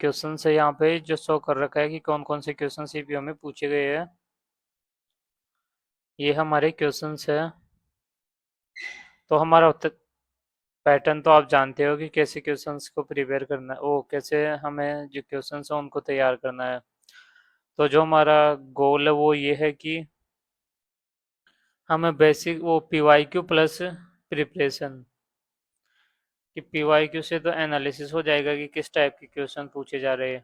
Question है यहाँ पे जो शो कर रखा है कि कौन कौन से क्वेश्चन सीपीओ में पूछे गए हैं। ये हमारे क्वेश्चंस है। तो हमारा पैटर्न तो आप जानते हो कि कैसे क्वेश्चंस को प्रिपेयर करना है, ओ कैसे हमें जो क्वेश्चंस है उनको तैयार करना है। तो जो हमारा गोल है वो ये है कि हमें बेसिक वो पीवाईक्यू प्लस प्रिपरेशन, कि पीवाईक्यू से तो एनालिसिस हो जाएगा कि किस टाइप के क्वेश्चन पूछे जा रहे हैं,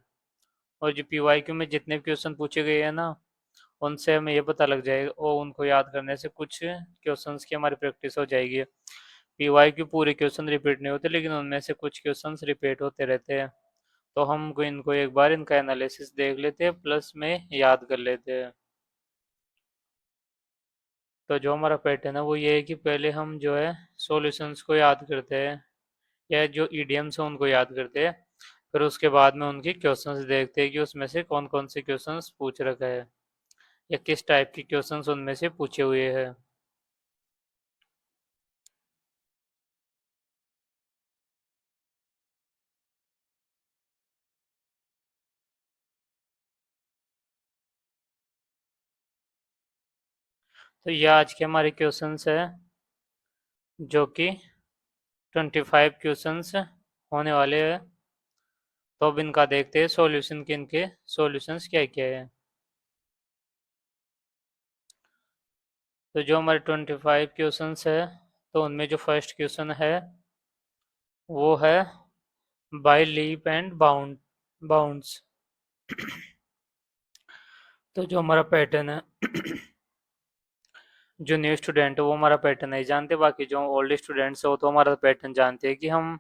और जो पीवाईक्यू में जितने भी क्वेश्चन पूछे गए हैं ना उनसे हमें ये पता लग जाएगा और उनको याद करने से कुछ क्वेश्चंस की हमारी प्रैक्टिस हो जाएगी। पीवाईक्यू पूरे क्वेश्चन रिपीट नहीं होते, लेकिन उनमें से कुछ क्वेश्चंस रिपीट होते रहते हैं। तो हम इनको एक बार इनका एनालिसिस देख लेते हैं प्लस में याद कर लेते हैं। तो जो हमारा पैटर्न है वो ये है कि पहले हम जो है सॉल्यूशंस को याद करते हैं, या जो ईडियम्स हैं उनको याद करते हैं। फिर उसके बाद में उनकी क्वेश्चंस देखते हैं कि उसमें से कौन कौन से क्वेश्चंस पूछ रखा है, या किस टाइप के क्वेश्चंस उनमें से पूछे हुए हैं। तो ये आज के हमारे क्वेश्चंस है, जो कि 25 क्वेश्चंस होने वाले हैं। तो अब इनका देखते हैं सॉल्यूशन के, इनके सॉल्यूशंस क्या क्या है। तो जो हमारे 25 क्वेश्चंस है, तो उनमें जो फर्स्ट क्वेश्चन है वो है बाय लीप एंड बाउंड्स। तो जो हमारा पैटर्न है जो न्यू स्टूडेंट है वो हमारा पैटर्न नहीं जानते, बाकी जो ओल्ड स्टूडेंट्स है वो तो हमारा पैटर्न जानते हैं कि हम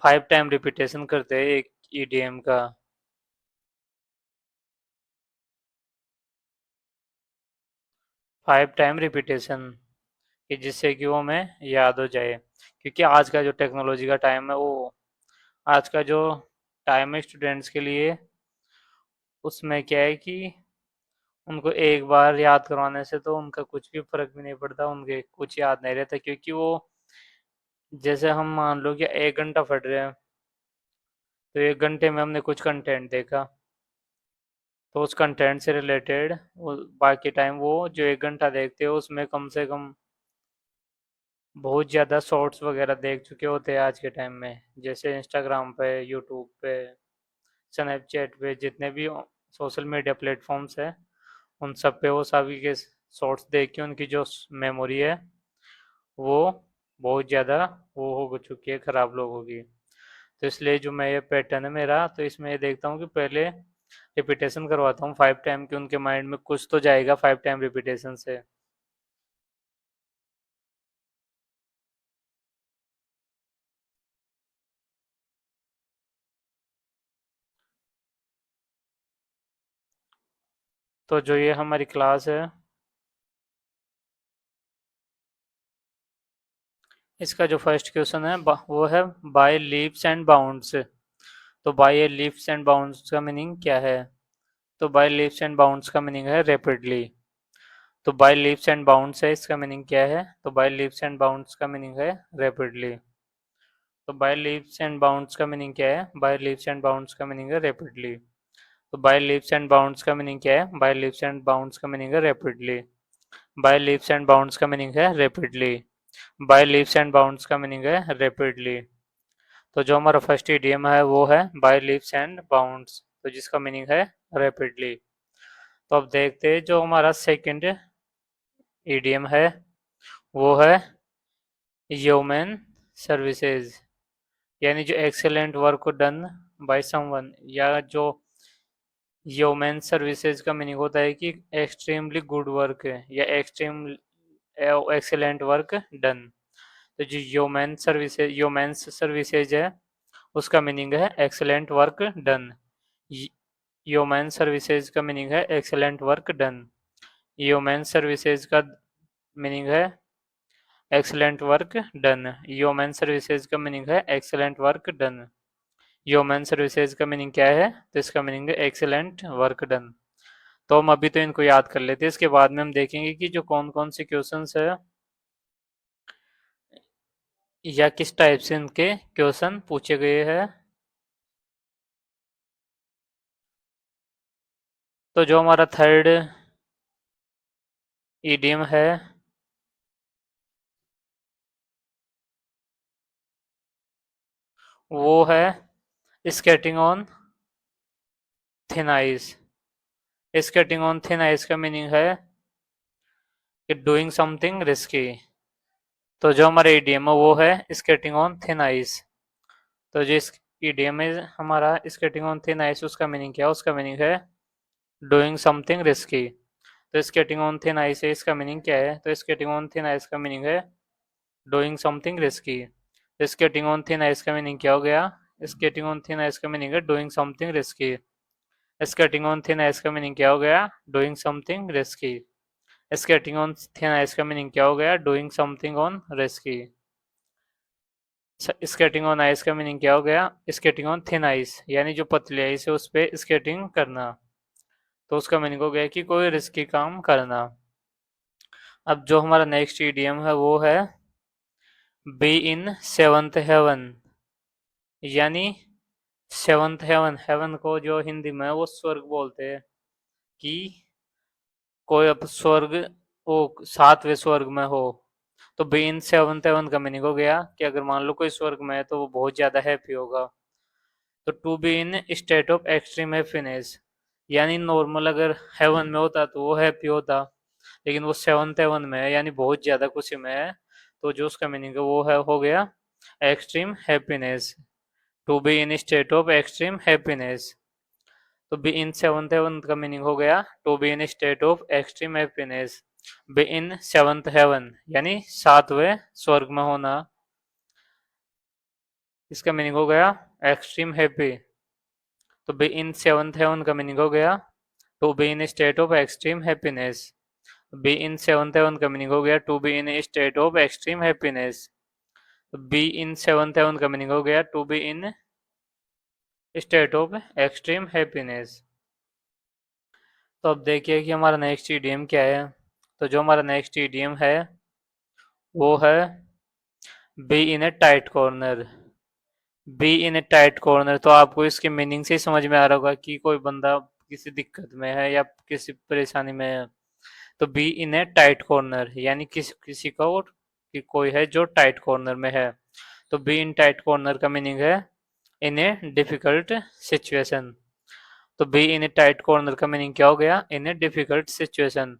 5 टाइम रिपीटेशन करते हैं एक ईडीएम का। 5 टाइम रिपीटेशन, कि जिससे कि वो हमें याद हो जाए। क्योंकि आज का जो टेक्नोलॉजी का टाइम है वो, आज का जो टाइम है स्टूडेंट्स के लिए, उसमें क्या है कि उनको एक बार याद करवाने से तो उनका कुछ भी फर्क भी नहीं पड़ता, उनके कुछ याद नहीं रहता। क्योंकि वो, जैसे हम मान लो कि 1 घंटा पढ़ रहे हैं, तो 1 घंटे में हमने कुछ कंटेंट देखा, तो उस कंटेंट से रिलेटेड वो बाकी टाइम वो जो 1 घंटा देखते हो उसमें कम से कम बहुत ज़्यादा शॉर्ट्स वगैरह देख चुके होते हैं आज के टाइम में। जैसे इंस्टाग्राम पे, यूट्यूब पे, स्नैपचैट पे, जितने भी सोशल मीडिया प्लेटफॉर्म्स है उन सब पे वो सभी के शॉर्ट्स देख के उनकी जो मेमोरी है वो बहुत ज़्यादा वो हो चुकी है, ख़राब लोगों की। तो इसलिए जो मैं ये पैटर्न है मेरा, तो इसमें ये देखता हूँ कि पहले रिपीटेशन करवाता हूँ 5 टाइम की, उनके माइंड में कुछ तो जाएगा 5 टाइम रिपीटेशन से। तो जो ये हमारी क्लास है, इसका जो फर्स्ट क्वेश्चन है वो है बाय लीप्स एंड बाउंड्स। तो बाय लीप्स एंड बाउंड्स का मीनिंग क्या है? तो बाय लीप्स एंड बाउंड्स का मीनिंग है रैपिडली। तो बाय लीप्स एंड बाउंड्स है, इसका मीनिंग क्या है? तो बाय लीप्स एंड बाउंड्स का मीनिंग है रैपिडली। तो बाय लीप्स एंड बाउंड्स का मीनिंग क्या है? बाय लीप्स एंड बाउंड्स का मीनिंग है रैपिडली। तो बाय लीप्स एंड बाउंड्स का मीनिंग क्या है? बाय लीप्स एंड बाउंड्स का मीनिंग है rapidly. By leaps and bounds का मीनिंग है rapidly. By leaps and bounds का मीनिंग है रैपिडली। तो जो हमारा फर्स्ट इडियम है वो है बाय लीप्स एंड बाउंड्स, तो जिसका मीनिंग है रैपिडली। तो अब देखते हैं जो हमारा सेकंड इडियम है वो है ह्यूमन सर्विसेज, यानी जो excellent work done by someone, या जो ह्यूमन सर्विसेज का मीनिंग होता है कि एक्सट्रीमली गुड वर्क है या एक्सट्रीम एक्सेलेंट वर्क डन। तो जो ह्यूमन सर्विसेज है उसका मीनिंग है excellent work done. Human services का मीनिंग है excellent work done. Human services का मीनिंग है excellent work done. Human services का मीनिंग है excellent work done. Human services का मीनिंग क्या है? तो इसका मीनिंग है एक्सेलेंट वर्क डन। तो हम अभी तो इनको याद कर लेते हैं, इसके बाद में हम देखेंगे कि जो कौन कौन से क्वेश्चंस है या किस टाइप से इनके क्वेश्चन पूछे गए हैं। तो जो हमारा थर्ड ईडियम है वो है skating on thin ice. Skating on thin ice का मीनिंग है कि डूइंग समथिंग रिस्की। तो जो हमारा ईडीएम है वो है स्केटिंग ऑन थिन आइस। तो जो ईडीएम है हमारा स्केटिंग ऑन थिन आइस, उसका मीनिंग क्या है? उसका मीनिंग है डूइंग समथिंग रिस्की। तो स्केटिंग ऑन थिन आइस है, इसका मीनिंग क्या है? तो स्केटिंग ऑन थिन आइस का मीनिंग है doing something risky. Skating on thin ice का मीनिंग क्या हो गया? स्केटिंग ऑन थिन आइस का मीनिंग है doing something risky. Skating on thin ice का मीनिंग क्या हो गया? Doing something risky. Skating on thin ice का मीनिंग क्या हो गया? Doing something on risky. Skating on ice का मीनिंग क्या हो गया? स्केटिंग ऑन थिन आइस, यानी जो पतली आइस है उस पे स्केटिंग करना। तो उसका मीनिंग हो गया कि कोई रिस्की काम करना। अब जो हमारा नेक्स्ट ईडियम है वो है बी इन सेवंथ हेवन। यानी सेवंथ हेवन, हेवन को जो हिंदी में वो स्वर्ग बोलते हैं कि कोई अब स्वर्ग, वो सातवें स्वर्ग में हो। तो बी इन सेवंथ हेवन का मीनिंग हो गया कि अगर मान लो कोई स्वर्ग में है तो वो बहुत ज्यादा हैप्पी होगा। तो to be in state of extreme happiness, यानी नॉर्मल अगर हेवन में होता तो वो हैप्पी होता, लेकिन वो सेवंथ हेवन में है यानी बहुत ज्यादा खुशी में है। तो जो उसका मीनिंग है वो है हो गया extreme happiness. To be in state of extreme happiness. तो बी इन सेवंथ हेवन का मीनिंग हो गया to be in state of extreme happiness. Be in seventh heaven यानी सातवें स्वर्ग में होना, इसका मीनिंग हो गया एक्सट्रीम हैप्पी। तो बी इन सेवंथ हेवन का मीनिंग हो गया to be in state of extreme happiness. Be in seventh heaven का मीनिंग हो गया to be in state of extreme happiness. Be in seventh heaven का मीनिंग हो गया to be in state of extreme happiness. तो अब देखिए कि हमारा नेक्स्ट ईडीएम क्या है। तो जो हमारा नेक्स्ट ईडीएम है वो है be in a tight corner. Be in a tight corner, तो आपको इसके मीनिंग से ही समझ में आ रहा होगा कि कोई बंदा किसी दिक्कत में है या किसी परेशानी में है। तो be in a tight corner यानी किसी का वो कि कोई है जो टाइट कॉर्नर में है। तो बी इन टाइट कॉर्नर का मीनिंग है इन ए डिफिकल्ट सिचुएशन। तो be in a tight corner का मीनिंग क्या हो गया? In a difficult situation.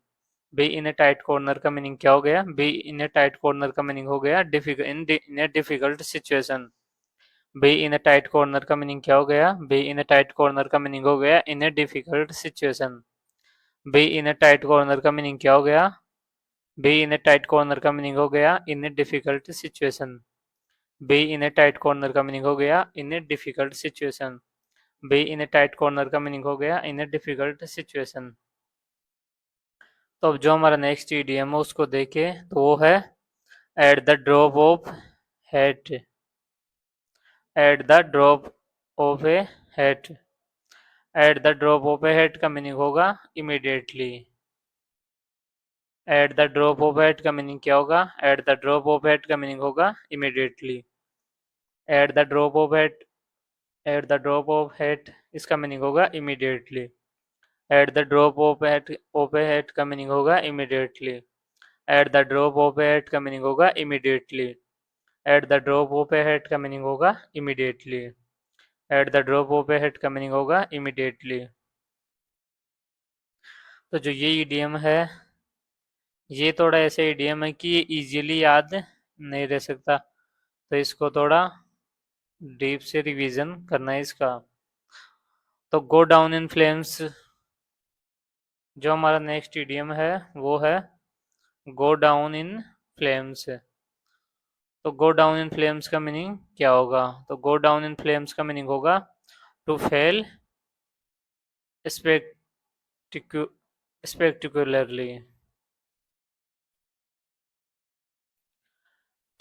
Be in a tight corner का मीनिंग क्या हो गया? Be in a tight corner का मीनिंग हो गया in a difficult situation. Be in a tight corner का मीनिंग क्या हो गया? Be in a tight corner का मीनिंग हो गया in a difficult situation. Be in a tight corner का मीनिंग क्या हो गया? Be in a tight corner का मीनिंग हो गया in a difficult situation. Be in a tight corner का मीनिंग हो गया in a difficult situation. Be in a tight corner का मीनिंग हो गया इन ए डिफिकल्ट सिचुएशन। तो अब जो हमारा नेक्स्ट ईडीएम है उसको देखें तो वो है at the drop of hat. At the drop of A hat. At the drop of A hat का मीनिंग होगा immediately. Eight the drop of hat का मीनिंग क्या होगा? Eight the drop of hat का मीनिंग होगा immediately. Eight the drop of hat, at the drop of hat इसका meaning होगा immediately. Eight the drop of A hat का meaning होगा immediately. Eight the drop of A hat का meaning होगा immediately. Eight the drop of A hat का meaning होगा immediately. Eight the drop of A hat का meaning होगा immediately. तो जो ये ईडीएम है ये थोड़ा ऐसे ईडीएम है कि ये इजीली याद नहीं रह सकता, तो इसको थोड़ा डीप से रिवीजन करना है इसका। तो गो डाउन इन फ्लेम्स, जो हमारा नेक्स्ट ईडीएम है वो है गो डाउन इन फ्लेम्स। तो गो डाउन इन फ्लेम्स का मीनिंग क्या होगा? तो गो डाउन इन फ्लेम्स का मीनिंग होगा टू फेल स्पेक्टिकुलरली।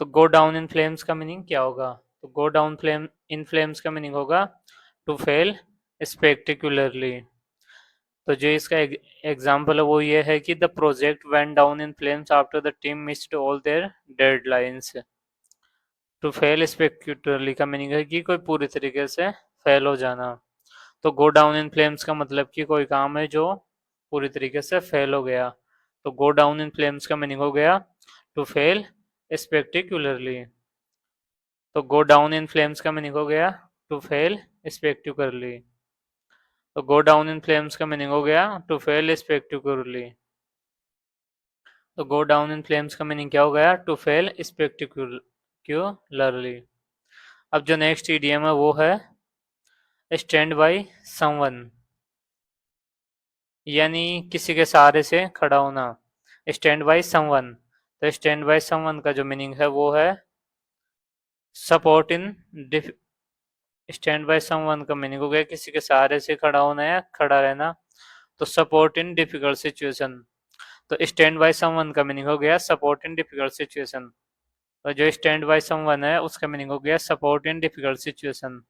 तो गो डाउन इन फ्लेम्स का मीनिंग क्या होगा? तो go down flame in flames का मीनिंग होगा टू फेल स्पेक्टिकुलरली। तो जो इसका एग्जाम्पल है वो ये है कि the project went down in flames after the team missed all their deadlines. To fail spectacularly का मीनिंग है कि कोई पूरी तरीके से फेल हो जाना। तो गो डाउन इन फ्लेम्स का मतलब कि कोई काम है जो पूरी तरीके से फेल हो गया। तो गो डाउन इन फ्लेम्स का मीनिंग हो गया टू फेल स्पेक्टिकुलरली। तो गो डाउन इन फ्लेम्स का मीनिंग हो गया टू फेल स्पेक्टिकुलरली। तो गो डाउन इन फ्लेम्स का मीनिंग हो गया टू फेल स्पेक्टिकुलरली। तो गो डाउन इन फ्लेम्स का मीनिंग क्या हो गया? To fail spectacularly. अब जो नेक्स्ट ईडीएम है वो है स्टैंड बाय समवन, यानी किसी के सहारे से खड़ा होना। स्टैंड बाय समवन, तो स्टैंड बाय समवन का जो मीनिंग है वो है support in diff stand by someone का मीनिंग हो गया किसी के सहारे से खड़ा होना या खड़ा रहना। तो सपोर्ट इन डिफिकल्ट सिचुएशन, तो स्टैंड बाय समवन का मीनिंग हो गया सपोर्ट इन डिफिकल्ट सिचुएशन। तो जो स्टैंड बाय समवन है उसका मीनिंग हो गया support in difficult situation.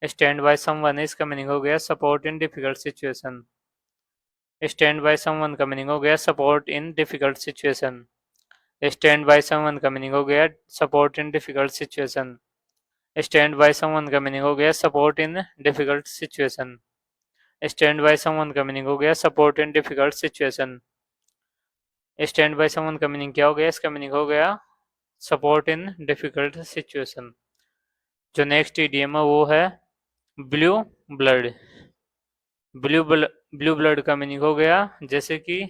Stand by someone है इसका मीनिंग हो गया support in difficult situation. Stand by someone का मीनिंग हो गया support in difficult situation. Stand by someone का मीनिंग हो गया support in difficult situation. Stand by someone का मीनिंग हो गया support in difficult situation. Stand by someone का मीनिंग हो गया support in difficult situation. Stand by someone का मीनिंग क्या हो गया? इसका मीनिंग हो गया सपोर्ट इन डिफिकल्ट सिचुएशन। जो नेक्स्ट ईडीएम है वो है ब्लू ब्लड। ब्लू ब्लड का मीनिंग हो गया जैसे कि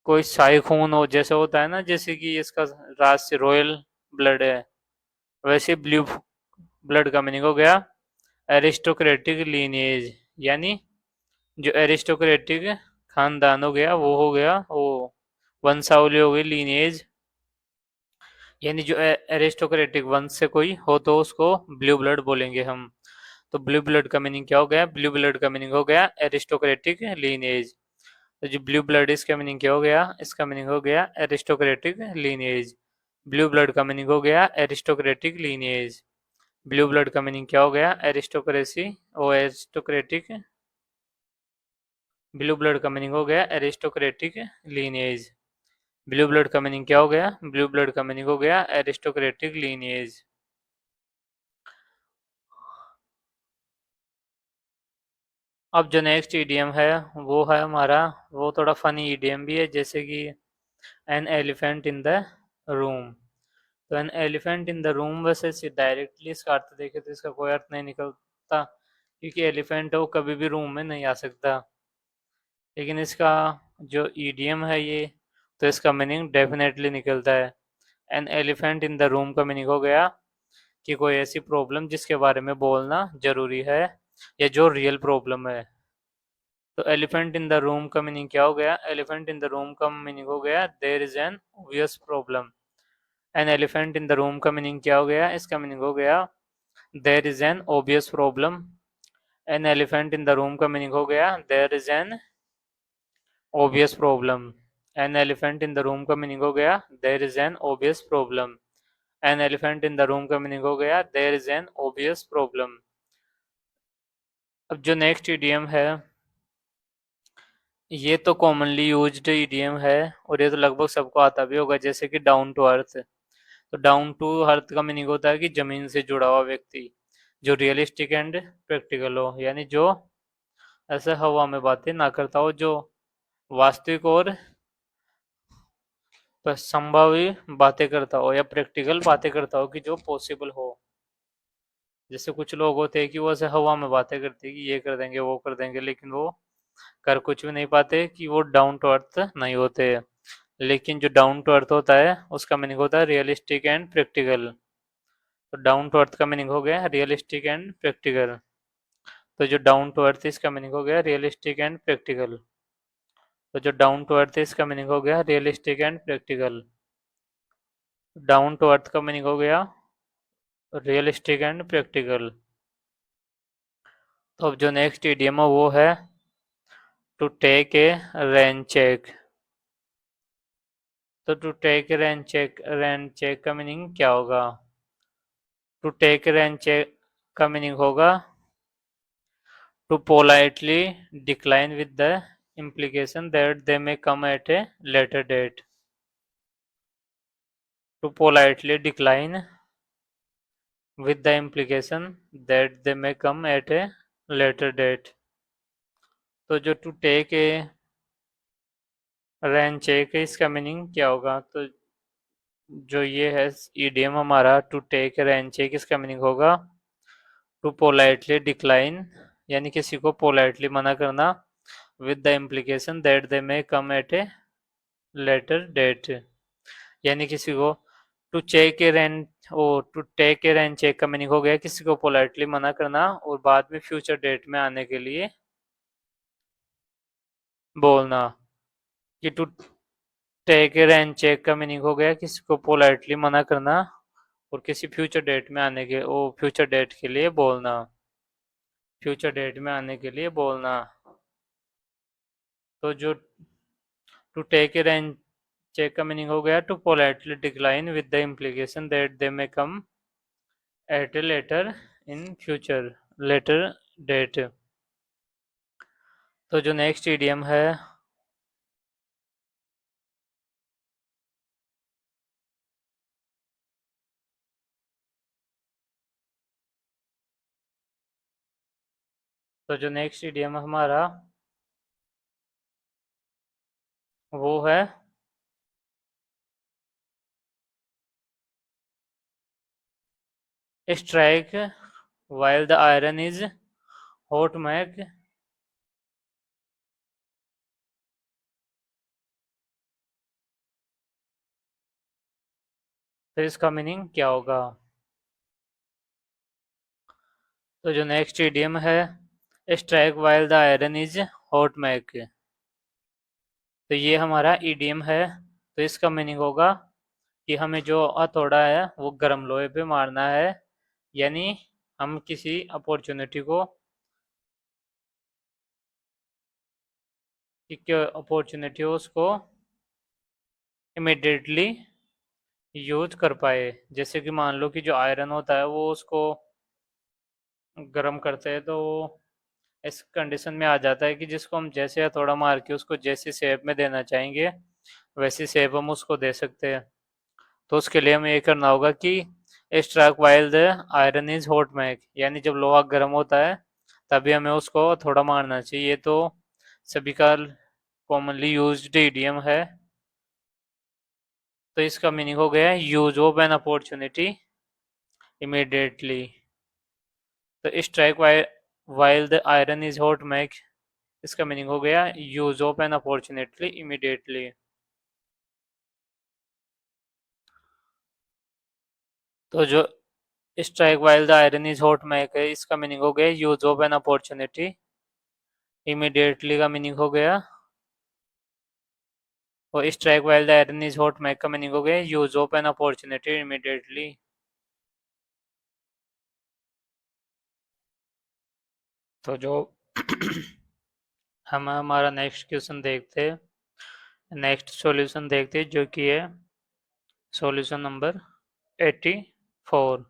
कोई शाही खून हो, जैसे होता है ना, जैसे कि इसका राज से रॉयल ब्लड है, वैसे ब्लू ब्लड का मीनिंग हो गया एरिस्टोक्रेटिक लीनिएज, यानी जो एरिस्टोक्रेटिक खानदान हो गया वो हो गया वो वंशावली हो गई लीनिएज, यानी जो एरिस्टोक्रेटिक वंश से कोई हो तो उसको ब्लू ब्लड बोलेंगे हम। तो ब्लू ब्लड का मीनिंग क्या हो गया? ब्लू ब्लड का मीनिंग हो गया एरिस्टोक्रेटिक लीनिएज। तो जो ब्लू ब्लड इसका मीनिंग क्या हो गया? इसका मीनिंग हो गया एरिस्टोक्रेटिक लीनिएज। ब्लू ब्लड का मीनिंग हो गया एरिस्टोक्रेटिक लीनिएज। ब्लू ब्लड का मीनिंग क्या हो गया? एरिस्टोक्रेसी और एरिस्टोक्रेटिक। ब्लू ब्लड का मीनिंग हो गया एरिस्टोक्रेटिक लीनिएज। ब्लू ब्लड का मीनिंग क्या हो गया? ब्लू ब्लड का मीनिंग हो गया एरिस्टोक्रेटिक लीनिएज। अब जो नेक्स्ट ईडीएम है वो है हमारा, वो थोड़ा फनी ईडीएम भी है, जैसे कि an elephant in the room. तो an elephant in the room, वैसे डायरेक्टली इसका अर्थ देखे तो इसका कोई अर्थ नहीं निकलता, क्योंकि एलिफेंट है वो कभी भी रूम में नहीं आ सकता। लेकिन इसका जो ईडीएम है ये, तो इसका मीनिंग डेफिनेटली निकलता है। N elephant in the room का मीनिंग हो गया कि कोई ऐसी प्रॉब्लम जिसके बारे में बोलना जरूरी है या जो रियल प्रॉब्लम है। तो एलिफेंट इन द रूम का मीनिंग क्या हो गया? एलिफेंट इन द रूम का मीनिंग हो गया there is an obvious problem. An elephant in the room का मीनिंग क्या हो गया? इसका मीनिंग हो गया there is an obvious problem. An elephant in the room का मीनिंग हो गया there is an obvious problem. An elephant in the room का मीनिंग हो गया there is an obvious problem. An elephant in the room का meaning हो गया there is an obvious problem. अब जो नेक्स्ट ईडीएम है ये तो कॉमनली यूज्ड ईडीएम है और ये तो लगभग सबको आता भी होगा, जैसे कि डाउन टू अर्थ। तो डाउन टू अर्थ का मीनिंग होता है कि जमीन से जुड़ा हुआ व्यक्ति, जो रियलिस्टिक एंड प्रैक्टिकल हो, यानी जो ऐसे हवा में बातें ना करता हो, जो वास्तविक और संभावी बातें करता हो या प्रैक्टिकल बातें करता हो कि जो पॉसिबल हो। जैसे कुछ लोग होते हैं कि वो ऐसे हवा में बातें करते हैं कि ये कर देंगे वो कर देंगे, लेकिन वो कर कुछ भी नहीं पाते, कि वो डाउन टू अर्थ नहीं होते। लेकिन जो डाउन टू अर्थ होता है उसका मीनिंग होता है रियलिस्टिक एंड प्रैक्टिकल। तो डाउन टू अर्थ का मीनिंग हो गया रियलिस्टिक एंड प्रैक्टिकल। तो जो डाउन टू अर्थ इसका मीनिंग हो गया रियलिस्टिक एंड प्रैक्टिकल। तो जो डाउन टू अर्थ इसका मीनिंग हो गया realistic and practical. Down to earth का मीनिंग हो गया रियलिस्टिक एंड प्रैक्टिकल। तो अब जो नेक्स्ट इडियम है वो है to take a rain check. तो टू टेक रैन चेक का मीनिंग क्या होगा? टू टेक रैन चेक का मीनिंग होगा to politely decline with the implication that they may come at a later date. To politely decline with the implication that they may come at a later date. तो जो to take a rain check है, इसका meaning क्या होगा? तो जो ये है ईडीएम हमारा टू टेक रैन चेक, इसका मीनिंग होगा टू पोलाइटली डिक्लाइन, यानी किसी को पोलाइटली मना करना, with the implication that they may come at a later date. यानी किसी को to check a rain oh to take a rain check का मीनिंग हो गया किसी को पोलाइटली मना करना और बाद में फ्यूचर डेट में आने के लिए बोलना। कि to take a rain check का मीनिंग हो गया किसी को पोलाइटली मना करना और किसी फ्यूचर डेट में आने के ओ फ्यूचर डेट के लिए बोलना, फ्यूचर डेट में आने के लिए बोलना। तो जो to take a rain check का मीनिंग हो गया to politely decline with the implication that they may come at a later in future later date. तो जो नेक्स्ट ईडियम है, तो जो नेक्स्ट ईडियम हमारा वो है strike while the iron is hot mac. तो इसका मीनिंग क्या होगा? तो जो नेक्स्ट ईडियम है strike while the iron is hot mac, तो ये हमारा ईडियम है। तो इसका मीनिंग होगा कि हमें जो हथौड़ा है वो गर्म लोहे पे मारना है, यानी हम किसी अपॉर्चुनिटी को अपॉर्चुनिटी हो उसको इमिडिएटली यूज कर पाए। जैसे कि मान लो कि जो आयरन होता है वो उसको गर्म करते हैं तो वो इस कंडीशन में आ जाता है कि जिसको हम जैसे हथौड़ा मार के उसको जैसी शेप में देना चाहेंगे वैसी शेप हम उसको दे सकते हैं। तो उसके लिए हमें ये करना होगा कि strike while the iron is hot mac, यानी जब लोहा गर्म होता है तभी हमें उसको थोड़ा मारना चाहिए। ये तो सभी का कॉमनली यूज्ड इडियम है। तो इसका मीनिंग हो गया use of an opportunity immediately. तो strike while the iron is hot मैक, इसका मीनिंग हो गया use of an opportunity immediately. तो जो strike while the iron is hot मैक है, इसका मीनिंग हो गया use of an opportunity immediately का मीनिंग हो गया, और strike while the iron is hot मैक का मीनिंग हो गया use of an opportunity immediately. तो जो हम हमारा नेक्स्ट क्वेश्चन देखते, नेक्स्ट सॉल्यूशन देखते जो कि है सॉल्यूशन नंबर 84।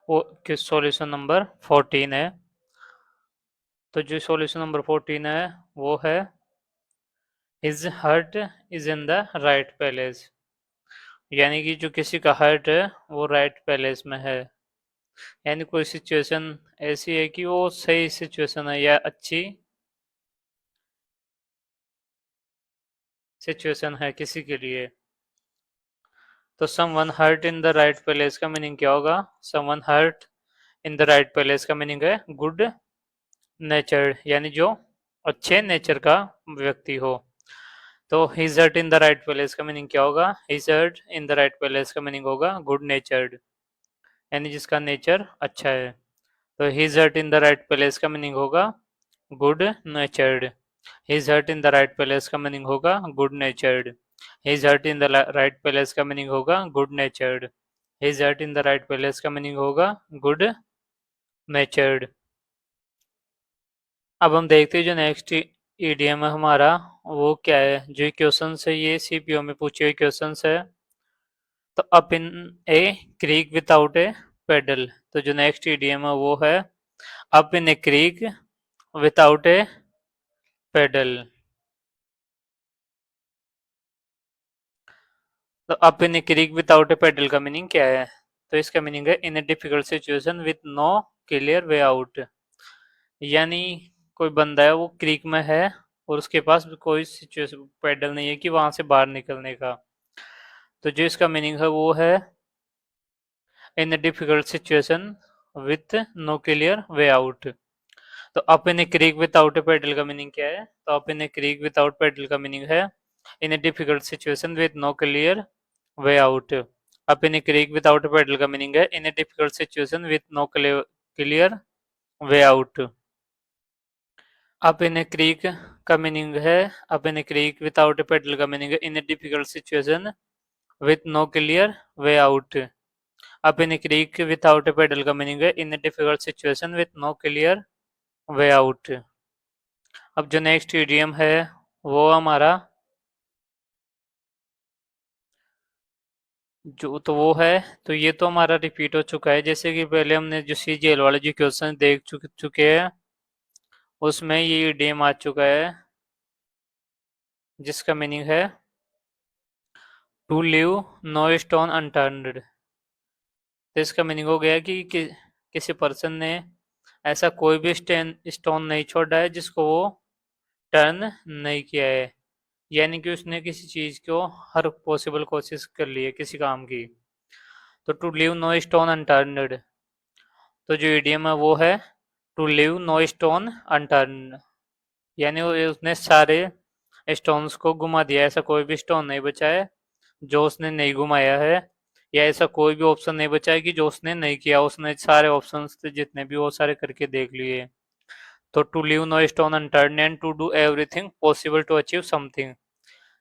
वो किस सॉल्यूशन नंबर 14 है। तो जो सॉल्यूशन नंबर 14 है वो है his heart is in the right place, यानी कि जो किसी का हर्ट है वो राइट पैलेस में है। यानी कोई सिचुएशन ऐसी है कि वो सही सिचुएशन है या अच्छी सिचुएशन है किसी के लिए। तो someone heart in the right place का मीनिंग क्या होगा? Someone heart in the right place का मीनिंग है गुड नेचर, यानी जो अच्छे नेचर का व्यक्ति हो। तो his heart in the right place का मीनिंग क्या होगा? His heart in the right place का मीनिंग होगा गुड नेचर्ड, यानी जिसका नेचर अच्छा है। तो his heart in the right place का मीनिंग होगा good natured. His heart in the right place का मीनिंग होगा good natured. His heart in the right place का मीनिंग होगा good natured. His heart in the right place का meaning होगा good natured. अब हम देखते हैं जो नेक्स्ट ईडीएम है हमारा वो क्या है। जो क्वेश्चन है ये सीपीओ में पूछे हुए क्वेश्चन है। तो up in a creek without a paddle, तो जो नेक्स्ट ईडीएम है वो है up in a creek without a paddle. तो up in a creek without a paddle का मीनिंग क्या है? तो इसका मीनिंग है in a difficult situation with no clear way out. यानी कोई बंदा है वो क्रीक में है और उसके पास कोई सिचुएशन पैडल नहीं है कि वहां से बाहर निकलने का। तो जो इसका मीनिंग है वो है in a difficult situation with no clear way out. तो up in a creek without a paddle का मीनिंग क्या है? तो up in a creek without paddle का मीनिंग है in a difficult situation with no clear way out. Up in a creek without a paddle का meaning है in a difficult situation with no clear way out. Up in a creek का meaning है up in a creek without a paddle का meaning है in a difficult situation with no clear way out. Up in a creek without a paddle का meaning है in a difficult situation with no clear way out. अब जो next idiom है वो हमारा जो तो वो है, तो ये तो हमारा रिपीट हो चुका है। जैसे कि पहले हमने जो सीजीएल वाले जो क्वेश्चन देख चुके हैं उसमें ये इडियम आ चुका है जिसका मीनिंग है to leave no stone unturned. तो इसका मीनिंग हो गया कि किसी पर्सन ने ऐसा कोई भी स्टोन नहीं छोड़ा है जिसको वो टर्न नहीं किया है। यानी कि उसने किसी चीज को हर पॉसिबल कोशिश कर ली है किसी काम की। तो to leave no stone unturned, तो जो इडियम है वो है to leave no stone unturned. यानी उसने सारे स्टोन्स को घुमा दिया, ऐसा कोई भी स्टोन नहीं बचा है जो उसने नहीं घुमाया है, या ऐसा कोई भी ऑप्शन नहीं बचा है कि जो उसने नहीं किया। उसने सारे ऑप्शंस जितने भी वो सारे करके देख लिए। तो to leave no stone unturned and to do everything possible to achieve something.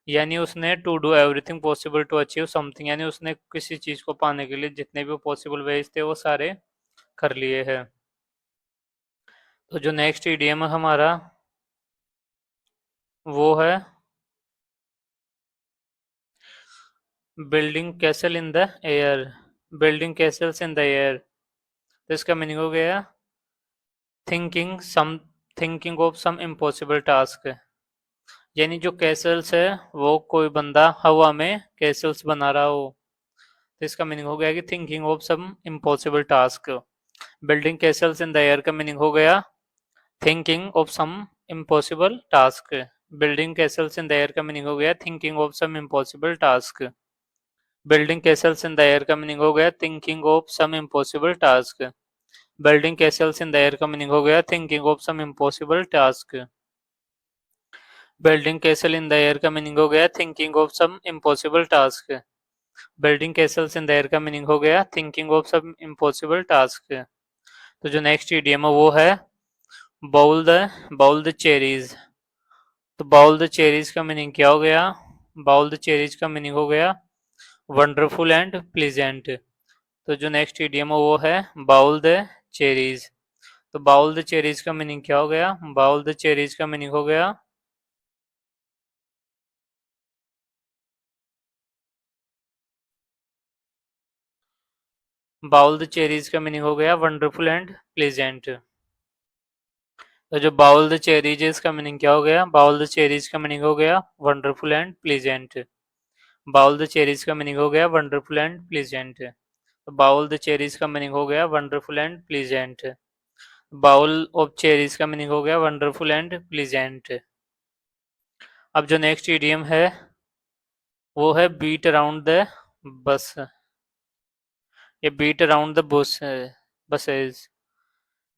यानी उसने to do everything possible to achieve something, यानी उसने किसी चीज को पाने के लिए जितने भी पॉसिबल वेज थे वो सारे कर लिए हैं। तो जो नेक्स्ट इडियम है हमारा वो है building castle in the air. Building castles in the air, तो इसका मीनिंग हो गया thinking of some impossible task. यानी जो कैसल्स है वो कोई बंदा हवा में कैसल्स बना रहा हो। तो इसका मीनिंग हो गया कि thinking of some impossible task. Building castles in the air का मीनिंग हो गया thinking of some impossible task. Building castles in the air का मीनिंग हो गया thinking of some impossible task. Building castles in the air का meaning हो गया thinking of some impossible task. Building castles in the air का meaning हो गया thinking of some impossible task. Building castle in the air का meaning हो गया thinking of some impossible task. Building castles in the air का meaning हो गया thinking of some impossible task. तो जो नेक्स्ट इडियम है वो है बाउल द चेरीज। तो बाउल द चेरीज का मीनिंग क्या हो गया? बाउल द चेरीज का मीनिंग हो गया वंडरफुल एंड प्लीजेंट। तो जो नेक्स्ट इडियम है वो है बाउल द चेरीज। तो बाउल द चेरीज का मीनिंग क्या हो गया? बाउल द चेरीज का मीनिंग हो गया बाउल द चेरीज का मीनिंग हो गया वंडरफुल एंड प्लीजेंट। तो जो बाउल द चेरीज है इसका मीनिंग क्या हो गया? बाउल द चेरीज का मीनिंग हो गया wonderful and pleasant. Bowl the cherries का मीनिंग हो गया वंडरफुल एंड प्लीजेंट। तो बाउल द चेरीज का मीनिंग हो गया wonderful and pleasant. Bowl of cherries का मीनिंग हो गया वंडरफुल एंड प्लीजेंट। अब जो नेक्स्ट इडियम है वो है बीट अराउंड द बस। ये beat around the bus buses.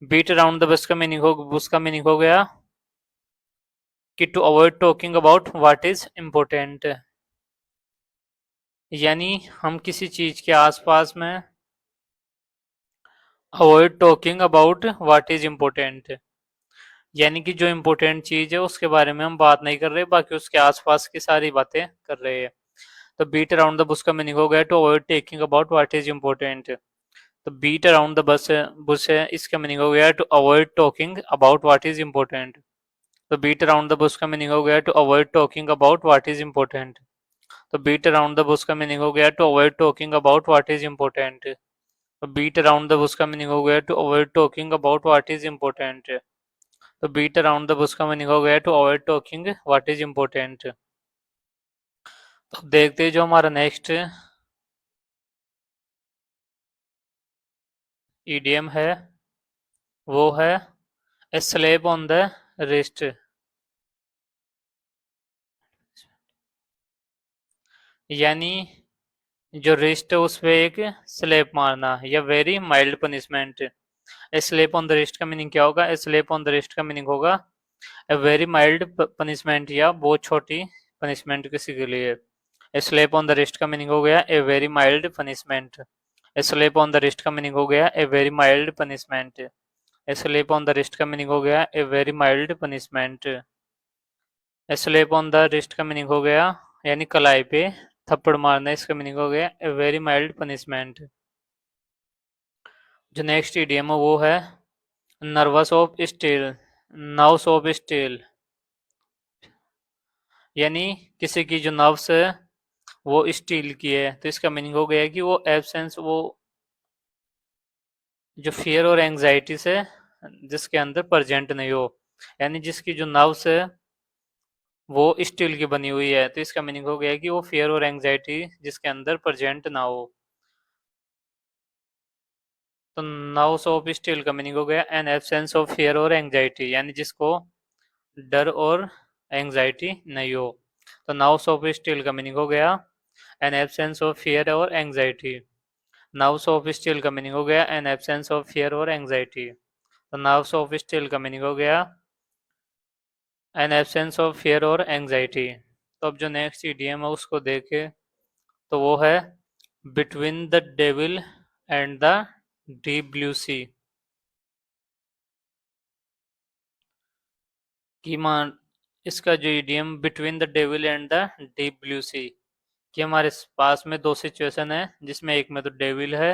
Beat around the bus का मीनिंग हो गया कि to avoid talking about what is important. यानी हम किसी चीज के आसपास में avoid talking about what is important, यानी कि जो इम्पोर्टेंट चीज है उसके बारे में हम बात नहीं कर रहे, बाकी उसके आसपास की सारी बातें कर रहे हैं। तो बीट अराउंड द बुश का मीनिंग हो गया to avoid taking about what is important. तो beat around the bus bush है, इसका मीनिंग हो गया to avoid talking about what is important. तो बीट अराउंड द बुश का मीनिंग हो गया to avoid talking about what is important. तो बीट अराउंड द बुश का मीनिंग हो गया to avoid talking about what is important. तो beat around the bush का मीनिंग हो गया to avoid talking about what is important. तो beat around the bush का मीनिंग हो गया to avoid talking what is important. तो देखते हैं जो हमारा नेक्स्ट ईडीएम है वो है ए स्लेप ऑन द रिस्ट, यानी जो रिस्ट है उस पे एक स्लेप मारना, या very mild punishment. A slap on the wrist का मीनिंग क्या होगा? A slap on the wrist का मीनिंग होगा ए वेरी माइल्ड पनिशमेंट, या बहुत छोटी पनिशमेंट किसी के लिए। A slap on the wrist का मीनिंग हो गया a very mild punishment. A slap on the wrist का मीनिंग हो गया a very mild punishment. A slap on the wrist का मीनिंग हो गया a very mild punishment. A slap on the wrist का मीनिंग हो गया यानी कलाई पे थप्पड़ मारना, इसका मीनिंग हो गया ए वेरी माइल्ड पनिशमेंट। जो नेक्स्ट इडियम है वो है nervous of steel, nerves of steel, यानी किसी की जो नर्व्स है वो स्टील की है, तो इसका मीनिंग हो गया कि वो एब्सेंस, वो जो फियर और एंग्जाइटी से जिसके अंदर प्रेजेंट नहीं हो, यानी जिसकी जो नर्व्स है वो स्टील की बनी हुई है, तो इसका मीनिंग हो गया कि वो फियर और एंग्जाइटी जिसके अंदर प्रेजेंट ना हो। तो नर्व्स ऑफ स्टील का मीनिंग हो गया एन एब्सेंस ऑफ फियर और एंग्जाइटी, यानी जिसको डर और एंग्जाइटी नहीं हो। तो नर्व्स ऑफ स्टील का मीनिंग हो गया एन एब्सेंस ऑफ फियर और एंग्जाइटी। नर्व्स ऑफ स्टील का मीनिंग हो गया एन एब्सेंस ऑफ फियर और एंग्जाइटी। तो नर्व्स ऑफ स्टील का मीनिंग हो गया एन एब्सेंस ऑफ फियर और एंग्जाइटी। तो अब जो नेक्स्ट ईडीएम है उसको देखे तो वो है between the devil and the deep blue sea. कि मान इसका जो idiom between the devil and the deep blue sea, कि हमारे पास में दो सिचुएशन है जिसमें एक में तो डेविल है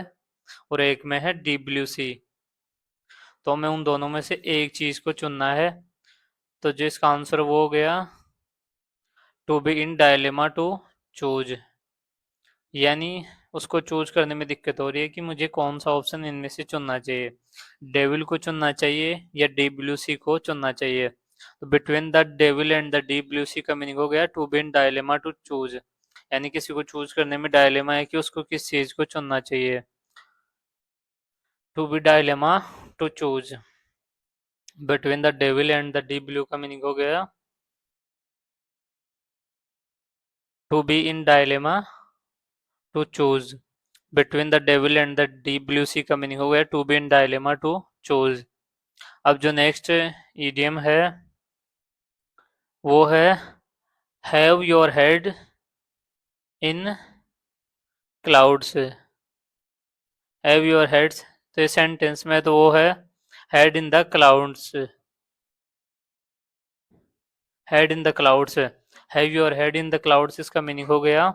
और एक में है डीप ब्लू सी, तो हमें उन दोनों में से एक चीज को चुनना है। तो जिसका आंसर वो हो गया to be in dilemma to choose, यानी उसको चूज करने में दिक्कत हो रही है कि मुझे कौन सा ऑप्शन इनमें से चुनना चाहिए, डेविल को चुनना चाहिए या डीप ब्लू सी को चुनना चाहिए। तो between the devil and the deep blue sea का मीनिंग हो गया to be in dilemma to choose, यानी किसी को चूज करने में डायलेमा है कि उसको किस चीज को चुनना चाहिए। To be dilemma to choose between the devil and the deep blue का मीनिंग हो गया to be in dilemma to choose between the devil and the deep blue sea का मीनिंग हो गया to be in dilemma to choose. अब जो next idiom है वो है have your head in clouds. Have your heads, तो इस सेंटेंस में तो वो है head in the clouds, head in the clouds. Have your head in the clouds इसका मीनिंग हो गया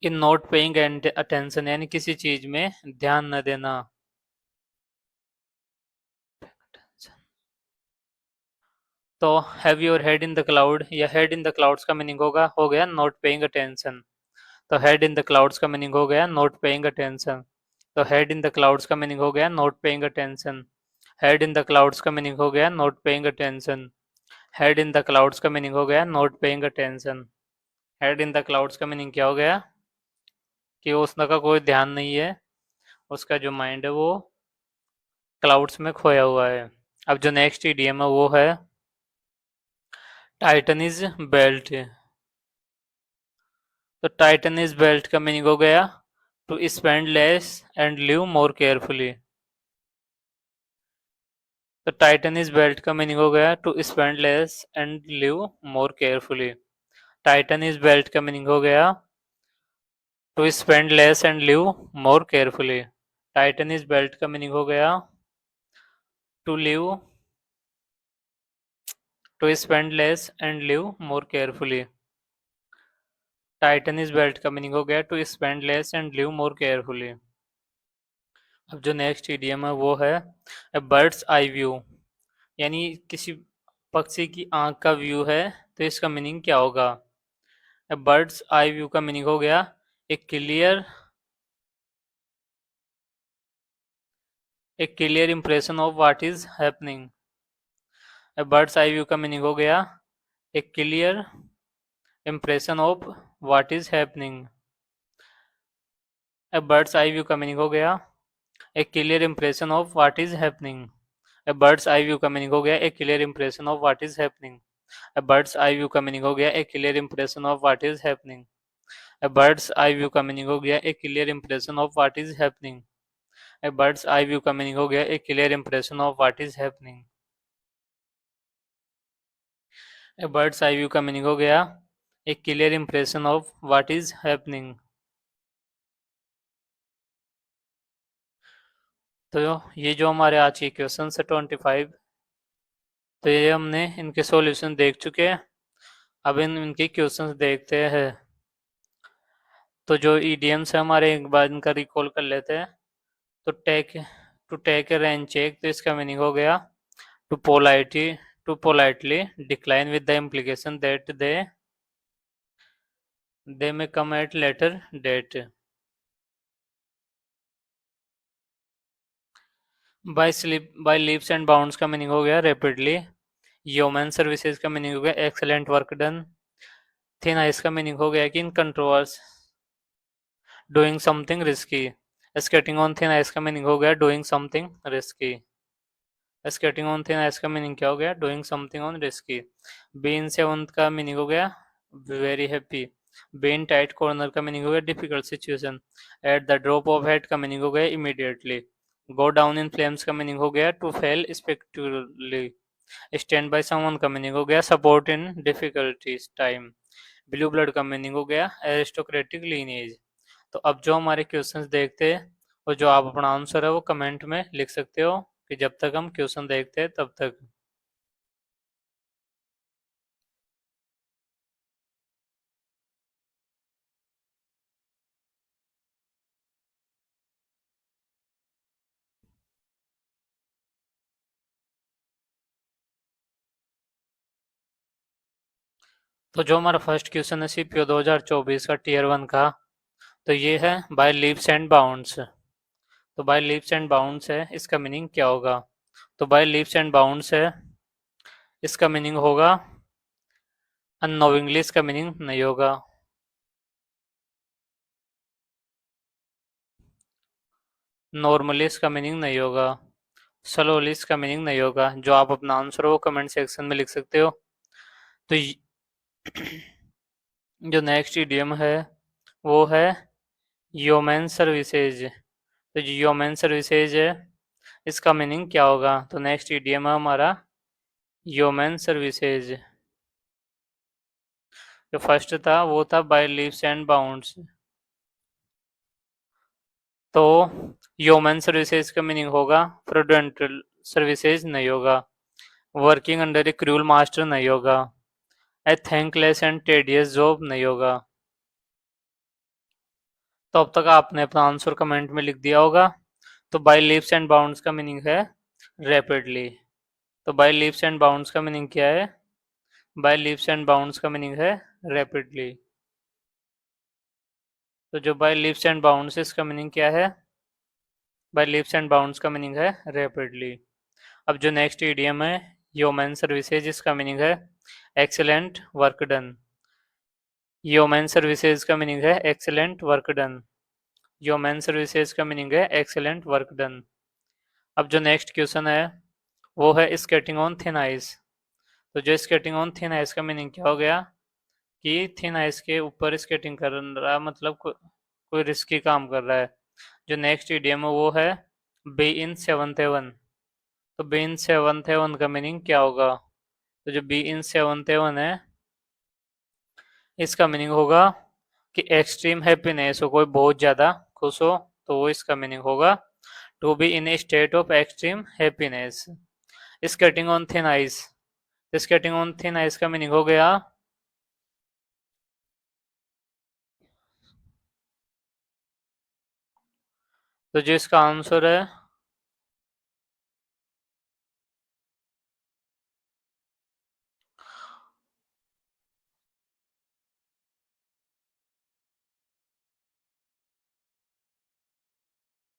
इन नॉट पेइंग अटेंशन, यानी किसी चीज में ध्यान न देना। तो have your head in the cloud या हेड इन द क्लाउड्स का मीनिंग हो गया नॉट पेइंग अटेंशन। तो हेड इन द क्लाउड्स का मीनिंग हो गया नॉट पेइंग अटेंशन। तो हेड इन द क्लाउड्स का मीनिंग हो गया not paying attention. Head in the clouds का मीनिंग हो गया not paying attention. Head in the clouds का मीनिंग हो गया not paying attention. Head in the clouds का मीनिंग क्या हो गया कि उसका कोई ध्यान नहीं है, उसका जो माइंड है वो क्लाउड्स में खोया हुआ है। अब जो नेक्स्ट ईडीएम है वो है टाइटन इज बेल्ट। तो टाइटन इज बेल्ट का मीनिंग हो गया to spend less and live more carefully. तो टाइटन इज बेल्ट का मीनिंग हो गया to spend less and live more carefully. Tighten is belt का मीनिंग हो गया to spend less and live more carefully. Tighten is belt का meaning हो गया to live, to spend less and live more carefully. Tighten is belt का meaning हो गया to spend less and live more carefully. अब जो next idiom है वो है ए बर्ड्स आई व्यू, यानी किसी पक्षी की आंख का व्यू है, तो इसका मीनिंग क्या होगा? ए बर्ड्स आई व्यू का मीनिंग हो गया a clear, a clear impression of what is happening. A bird's eye view का मीनिंग हो गया a clear impression of what is happening. A bird's eye view का meaning हो गया a clear impression of what is happening. A bird's eye view का meaning हो गया a clear impression of what is happening. A bird's eye view का meaning हो गया a clear impression of what is happening. A bird's eye view का meaning हो गया a clear impression of what is happening. A bird's eye view का meaning हो गया a clear impression of what is happening. A bird's eye view का meaning हो गया a clear impression of what is happening. तो ये जो हमारे आज के क्वेश्चन है 25, तो ये हमने इनके सॉल्यूशन देख चुके हैं। अब इनके क्वेश्चंस देखते हैं। तो जो ईडियम्स है हमारे एक बार इनका रिकॉल कर लेते हैं। तो टेक ए रेन चेक, तो इसका मीनिंग हो गया to politely decline with the implication that they may come at later date. By leaps and bounds का मीनिंग हो गया रैपिडली। ह्यूमन सर्विसेज का मीनिंग हो गया excellent work done. Thin ice का मीनिंग हो गया कि in controversy doing something risky. Skating on thin ice का मीनिंग हो गया doing something risky. Skating on thin ice का मीनिंग क्या हो गया doing something on risky. Been seventh का मीनिंग हो गया very happy. Been tight corner का मीनिंग हो गया difficult situation. At the drop of head का मीनिंग हो गया immediately. Go down in flames का मीनिंग हो गया to fail spectacularly. Stand by someone का मीनिंग हो गया support in difficulties time. Blue blood का मीनिंग हो गया एरिस्टोक्रेटिक लीनेज। तो अब जो हमारे क्वेश्चंस देखते हैं और जो आप अपना आंसर है वो कमेंट में लिख सकते हो कि जब तक हम क्वेश्चन देखते हैं तब तक। तो जो हमारा फर्स्ट क्वेश्चन है सीपीओ 2024 का टीयर 1 का, तो ये है बाय लीप्स एंड बाउंड्स। तो बाय लीप्स एंड बाउंड्स है, इसका मीनिंग क्या होगा? तो बाय लीप्स एंड बाउंड्स है, इसका मीनिंग होगा अननोविंगली, इसका मीनिंग नहीं होगा। नॉर्मली इसका मीनिंग नहीं होगा। स्लोली इसका मीनिंग नहीं होगा। जो आप अपना आंसर हो कमेंट सेक्शन में लिख सकते हो। तो जो नेक्स्ट इडियम है वो है ह्यूमन सर्विसेज। तो जो ह्यूमन सर्विसेज है इसका मीनिंग क्या होगा? तो नेक्स्ट इडियम है हमारा ह्यूमन सर्विसेज। जो फर्स्ट था वो था बाय लीव्स एंड बाउंड्स। तो ह्यूमन सर्विसेज का मीनिंग होगा प्रोडेंटल सर्विसेज नहीं होगा। वर्किंग अंडर ए क्रूअल मास्टर नहीं होगा। ए थैंकलेस एंड टेडियस जॉब नहीं होगा। तो अब तक आपने अपना आंसर कमेंट में लिख दिया होगा। तो बाय लीव्स एंड बाउंड्स का मीनिंग है रैपिडली। तो बाय लीव्स एंड बाउंड्स का मीनिंग क्या है? बाय लीव्स एंड बाउंड्स का मीनिंग है रैपिडली। तो जो बाय लीव्स एंड बाउंड्स इसका मीनिंग क्या है? बाय लीव्स एंड बाउंड्स का मीनिंग है रैपिडली। अब जो नेक्स्ट ईडियम है ह्यूमन सर्विसेज, इसका मीनिंग है excellent work done. Human services का मीनिंग है excellent work done. Human services का मीनिंग है एक्सीलेंट वर्क डन। अब जो नेक्स्ट क्वेश्चन है वो है स्केटिंग ऑन थिन आइस। तो जो स्केटिंग ऑन थिन आइस का मीनिंग क्या हो गया कि थिन आइस के ऊपर स्केटिंग कर रहा, मतलब कोई रिस्की काम कर रहा है। जो नेक्स्ट इडियम है वो है बी इन सेवंथ हेवन। तो बी इन सेवंथ हेवन का मीनिंग क्या होगा? तो जो बी इन सेवंथ हेवन है इसका मीनिंग होगा कि एक्सट्रीम हैप्पीनेस हो, कोई बहुत ज़्यादा खुश हो, तो वो इसका मीनिंग होगा to be in a state of extreme happiness. Skating on thin ice, skating on thin ice का मीनिंग हो गया तो जो इसका आंसर है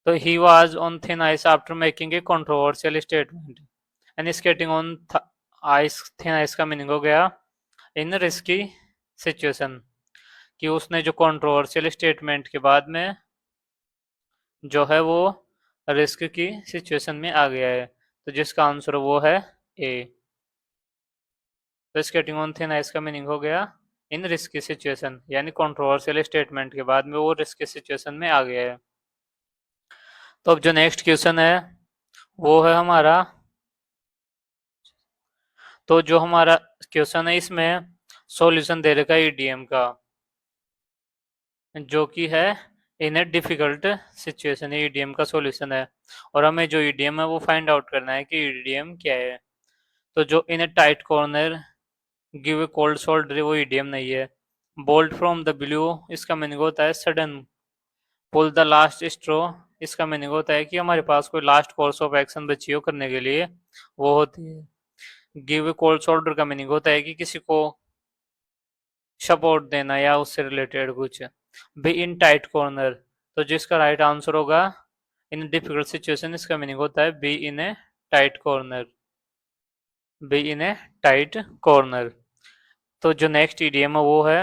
तो he was on thin ice after making a controversial statement. And skating on ice, thin ice का meaning हो गया इन रिस्की सिचुएशन, कि उसने जो कंट्रोवर्शियल स्टेटमेंट के बाद में जो है वो रिस्क की सिचुएशन में आ गया है, तो जिसका आंसर वो है ए। तो स्केटिंग ऑन थिन आइस का मीनिंग हो गया इन रिस्की सिचुएशन, यानी कंट्रोवर्शियल स्टेटमेंट के बाद में वो रिस्की सिचुएशन में आ गया है। तो अब जो नेक्स्ट क्वेश्चन है वो है हमारा, तो जो हमारा क्वेश्चन है इसमें सॉल्यूशन दे रखा है ईडीएम का, जो कि है in a difficult situation, EDM का सॉल्यूशन है। और हमें जो ईडीएम है वो फाइंड आउट करना है कि ईडीएम क्या है। तो जो in a tight corner give a cold shoulder वो ईडीएम नहीं है। बोल्ट फ्रॉम द ब्लू इसका मीनिंग होता है sudden. Pull the last straw इसका मीनिंग होता है कि हमारे पास कोई लास्ट कोर्स ऑफ एक्शन बची हो करने के लिए, वो होती है। गिव ए कोल्ड शोल्डर का मीनिंग होता है कि किसी को सपोर्ट देना या उससे रिलेटेड कुछ। बी इन टाइट कॉर्नर, तो जिसका राइट आंसर होगा इन डिफिकल्ट सिचुएशन, इसका मीनिंग होता है be in a tight corner. Be in a tight corner. तो जो नेक्स्ट ईडीएम है वो है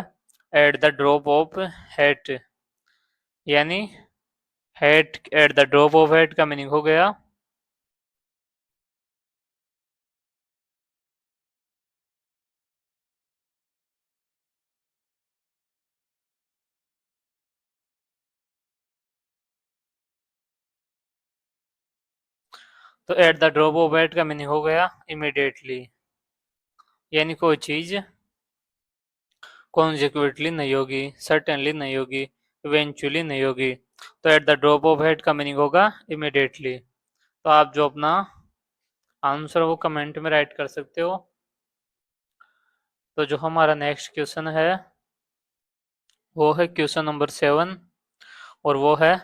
at the drop of hat, यानी hat at the drop of hat का मीनिंग हो गया तो at the drop of hat का मीनिंग हो गया इमीडिएटली, यानी कोई चीज कॉन्जिक्यूटली नहीं होगी, सर्टेनली नहीं होगी, इवेंचुअली नहीं होगी। तो at the drop of head का मीनिंग होगा इमिडिएटली। तो आप जो अपना आंसर वो कमेंट में राइट कर सकते हो। तो जो हमारा नेक्स्ट क्वेश्चन है वो है क्वेश्चन नंबर 7, और वो है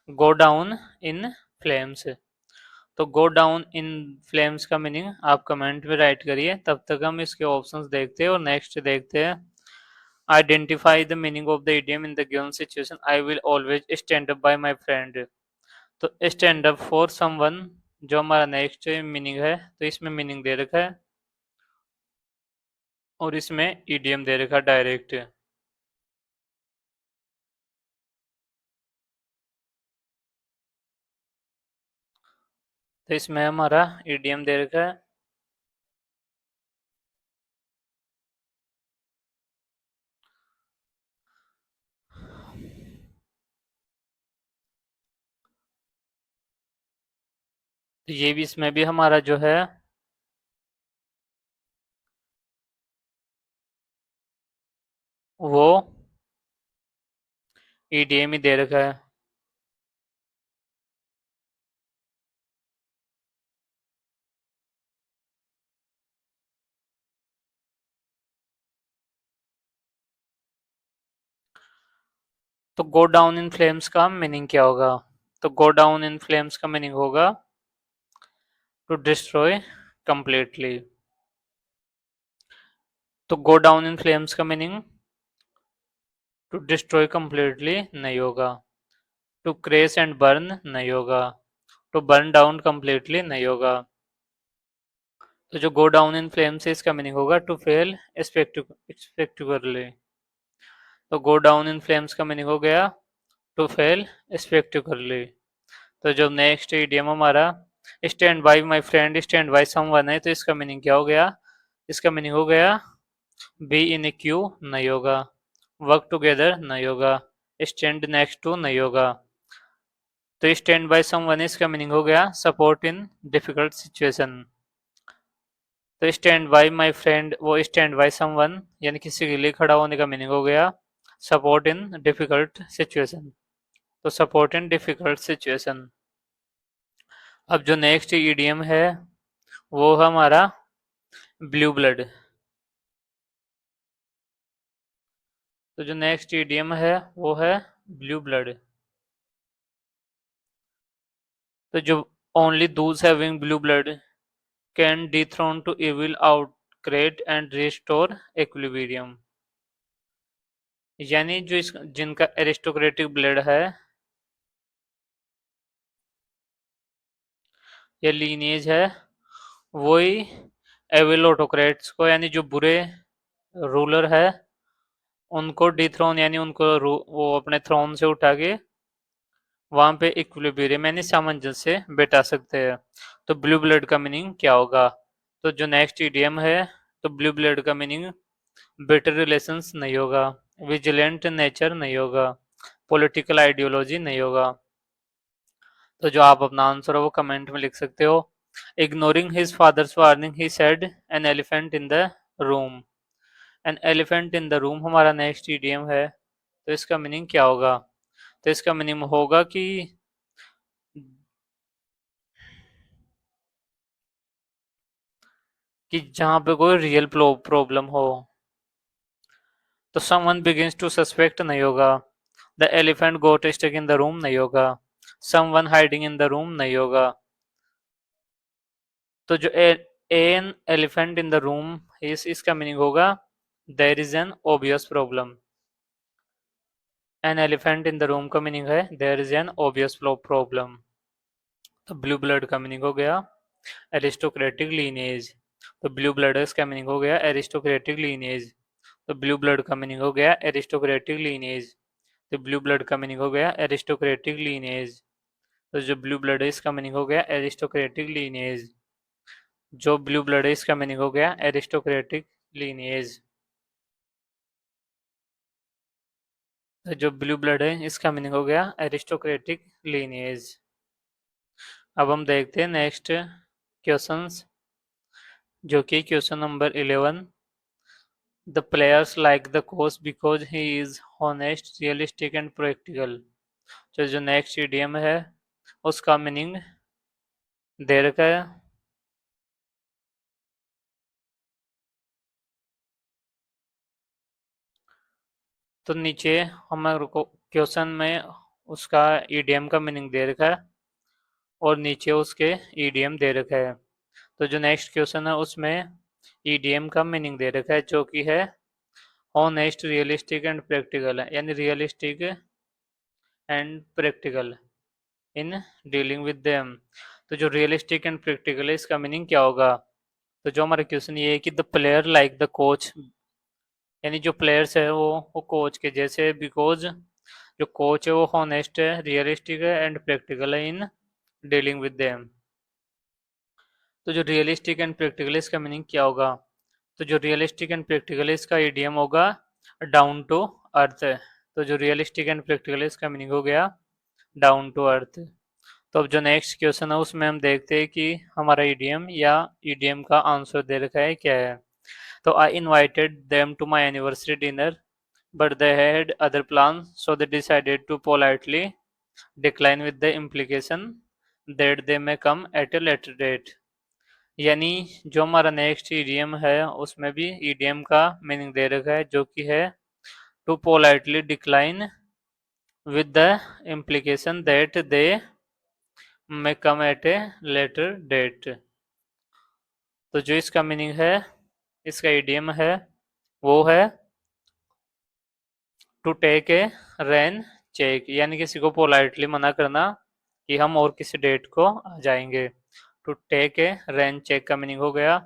गो डाउन इन फ्लेम्स। तो गो डाउन इन फ्लेम्स का मीनिंग आप कमेंट में राइट करिए, तब तक हम इसके ऑप्शंस देखते हैं और नेक्स्ट देखते हैं। Identify the meaning of the idiom in the given situation, I will always stand up by my friend. तो स्टैंड अप फॉर समवन जो हमारा नेक्स्ट मीनिंग है, तो इसमें मीनिंग दे रखा है और इसमें ईडीएम दे रखा है डायरेक्ट। तो इसमें हमारा ईडीएम दे रखा है तो ये भी, इसमें भी हमारा जो है वो ईडीएम ही दे रखा है। तो गो डाउन इन फ्लेम्स का मीनिंग क्या होगा? तो गो डाउन इन फ्लेम्स का मीनिंग होगा टू डिस्ट्रॉय कंप्लीटली। तो गो डाउन इन फ्लेम्स का मीनिंग टू डिस्ट्रॉय कंप्लीटली नहीं होगा, टू क्रेश एंड बर्न नहीं होगा, टू बर्न डाउन कंप्लीटली नहीं होगा। तो जो गो डाउन इन फ्लेम्स है इसका मीनिंग होगा टू फेल स्पेक्टिकुलरली। तो गो डाउन इन फ्लेम्स का मीनिंग हो गया टू फेल स्पेक्टिकुलरली। तो जो नेक्स्ट इडियम हमारा stand by my friend stand by someone है, तो इसका मीनिंग क्या हो गया? इसका मीनिंग हो गया बी इन ए क्यू नहीं होगा, वर्क टुगेदर नहीं होगा, स्टैंड नेक्स्ट टू नहीं होगा। तो स्टैंड बाय समवन इसका मीनिंग हो गया सपोर्ट इन डिफिकल्ट सिचुएशन। तो स्टैंड बाय माय फ्रेंड वो स्टैंड बाय समवन यानी किसी के लिए खड़ा होने का मीनिंग हो गया सपोर्ट इन डिफिकल्ट सिचुएशन। तो सपोर्ट इन डिफिकल्ट सिचुएशन। अब जो नेक्स्ट ईडीएम है वो है हमारा ब्लू ब्लड। तो जो नेक्स्ट ईडीएम है वो है ब्लू ब्लड। तो जो only those having blue blood can dethrone to evil autocrat and restore equilibrium, यानी जो इस जिनका एरिस्टोक्रेटिक ब्लड है या लीनिएज है, वही एविल ऑटोक्रेट्स को यानी जो बुरे रूलर है उनको डिथ्रोन यानी उनको वो अपने थ्रोन से उठा के वहां पे इक्विलिब्रियम यानी सामंजस्य बैठा सकते हैं। तो ब्लू ब्लड का मीनिंग क्या होगा? तो जो नेक्स्ट ईडियम है, तो ब्लू ब्लड का मीनिंग बेटर रिलेशंस नहीं होगा, विजिलेंट नेचर नहीं होगा, पॉलिटिकल आइडियोलॉजी नहीं होगा। तो जो आप अपना आंसर है वो कमेंट में लिख सकते हो। Ignoring his father's warning he said N elephant in the room. N elephant in the room हमारा नेक्स्ट ईडियम है, तो इसका मीनिंग क्या होगा? तो इसका मीनिंग होगा कि जहां पे कोई रियल प्रॉब्लम हो। तो समवन बिगिंस टू सस्पेक्ट नहीं होगा, the elephant got stuck in the room नहीं होगा, someone hiding in the room नहीं होगा। तो जो an elephant in the room इसका मीनिंग होगा there is an obvious problem. An elephant in the room का मीनिंग है there is an obvious problem. तो ब्लू ब्लड का मीनिंग हो गया एरिस्टोक्रेटिक लीनेज। तो ब्लू ब्लड इसका मीनिंग हो गया एरिस्टोक्रेटिक लीनेज। तो ब्लू ब्लड का मीनिंग हो गया एरिस्टोक्रेटिक लीनेज। तो ब्लू ब्लड का मीनिंग हो गया एरिस्टोक्रेटिक लीनेज। तो जो ब्लू ब्लड है इसका मीनिंग हो गया एरिस्टोक्रेटिक लीनेज। जो ब्लू ब्लड है इसका मीनिंग हो गया एरिस्टोक्रेटिक लीनेज। तो जो ब्लू ब्लड है इसका मीनिंग हो गया एरिस्टोक्रेटिक लीनेज। अब हम देखते हैं नेक्स्ट क्वेश्चंस, जो कि question number 11। The players like the coach because he is honest realistic and practical. तो जो नेक्स्ट ईडियम है उसका मीनिंग दे रखा है। तो नीचे हमारे को क्वेश्चन में उसका ईडीएम का मीनिंग दे रखा है और नीचे उसके ईडीएम दे रखा है। तो जो नेक्स्ट क्वेश्चन है उसमें ईडीएम का मीनिंग दे रखा है, जो कि है ऑनेस्ट रियलिस्टिक एंड प्रैक्टिकल है, यानी realistic and practical in dealing with them. तो जो रियलिस्टिक एंड प्रैक्टिकल है इसका मीनिंग क्या होगा? तो जो हमारा क्वेश्चन ये है कि the player like the coach, यानी जो प्लेयर्स है वो कोच के जैसे, बिकॉज जो कोच है वो हॉनेस्ट है, रियलिस्टिक है एंड प्रैक्टिकल है इन डीलिंग विद देम। तो जो रियलिस्टिक एंड प्रैक्टिकल इसका मीनिंग क्या होगा? तो जो रियलिस्टिक एंड प्रैक्टिकल इसका इडियम होगा डाउन टू अर्थ। तो जो रियलिस्टिक एंड प्रैक्टिकल इसका मीनिंग हो गया डाउन टू अर्थ। तो अब जो नेक्स्ट क्वेश्चन है उसमें हम देखते हैं कि हमारा ईडीएम या ईडीएम का आंसर दे रखा है क्या है। तो I invited them to my anniversary dinner but they had other plans, so they decided to politely decline with the implication that they may come at a later date। यानी जो हमारा next idiom है उसमें भी EDM का meaning दे रखा है, जो कि है to politely decline with the implication that they may come at a later date। तो जो इसका मीनिंग है, इसका ईडीएम है वो है to take a rain check, यानी किसी को पोलाइटली मना करना कि हम और किसी डेट को आ जाएंगे। To take a rain check का मीनिंग हो गया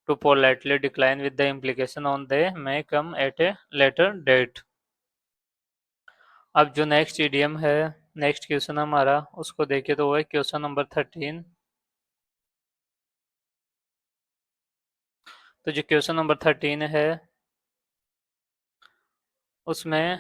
to politely decline with the implication on they may come at a later date. अब जो नेक्स्ट ईडीएम है, नेक्स्ट क्वेश्चन हमारा उसको देखे तो वो है क्वेश्चन नंबर 13। तो जो क्वेश्चन नंबर 13 है उसमें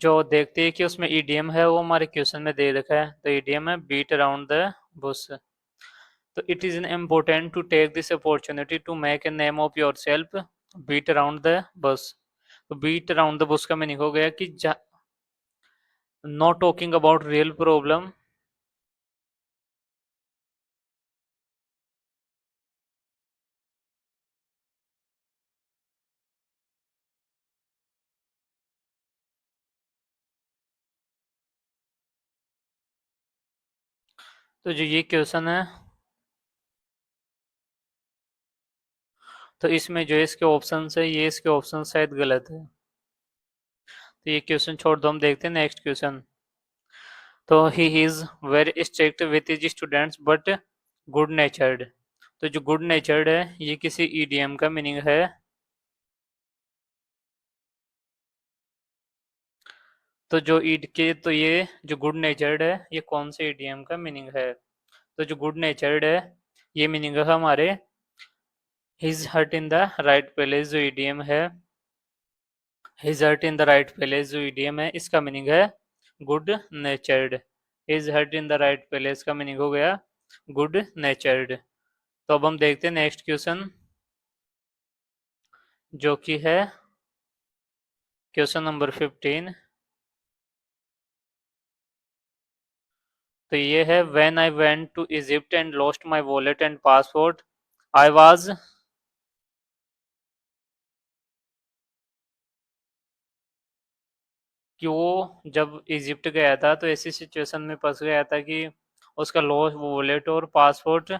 जो देखते हैं कि उसमें ईडीएम है वो हमारे क्वेश्चन में दे रखा है। तो ईडीएम है बीट अराउंड द बुश। तो it is important to take this opportunity to make a name of yourself, beat around the bush. तो बीट अराउंड द बुश का मीनिंग हो गया कि not talking about real problem. तो जो ये question है, तो इसमें जो इसके ऑप्शन है ये इसके ऑप्शन शायद गलत है, तो ये क्वेश्चन छोड़ दो, हम देखते हैं नेक्स्ट क्वेश्चन। तो he is very strict with his students but good नेचर्ड। तो जो गुड नेचर्ड है ये किसी ईडीएम का मीनिंग है। तो जो ईड के तो ये जो गुड नेचर्ड है ये कौन से ईडीएम का मीनिंग है? तो जो गुड नेचर्ड है ये मीनिंग है हमारे his heart in the right place. जो ईडीएम है his heart in the right place, जो ईडीएम है इसका मीनिंग है good natured. His heart in the right place का मीनिंग हो गया गुड नेचर्ड। तो अब हम देखते हैं नेक्स्ट क्वेश्चन, जो कि है क्वेश्चन नंबर 15। तो ये है when I went to Egypt and lost my wallet and passport I was. कि वो जब इजिप्ट गया था तो ऐसी सिचुएशन में फंस गया था कि उसका लॉस्ट वॉलेट और पासपोर्ट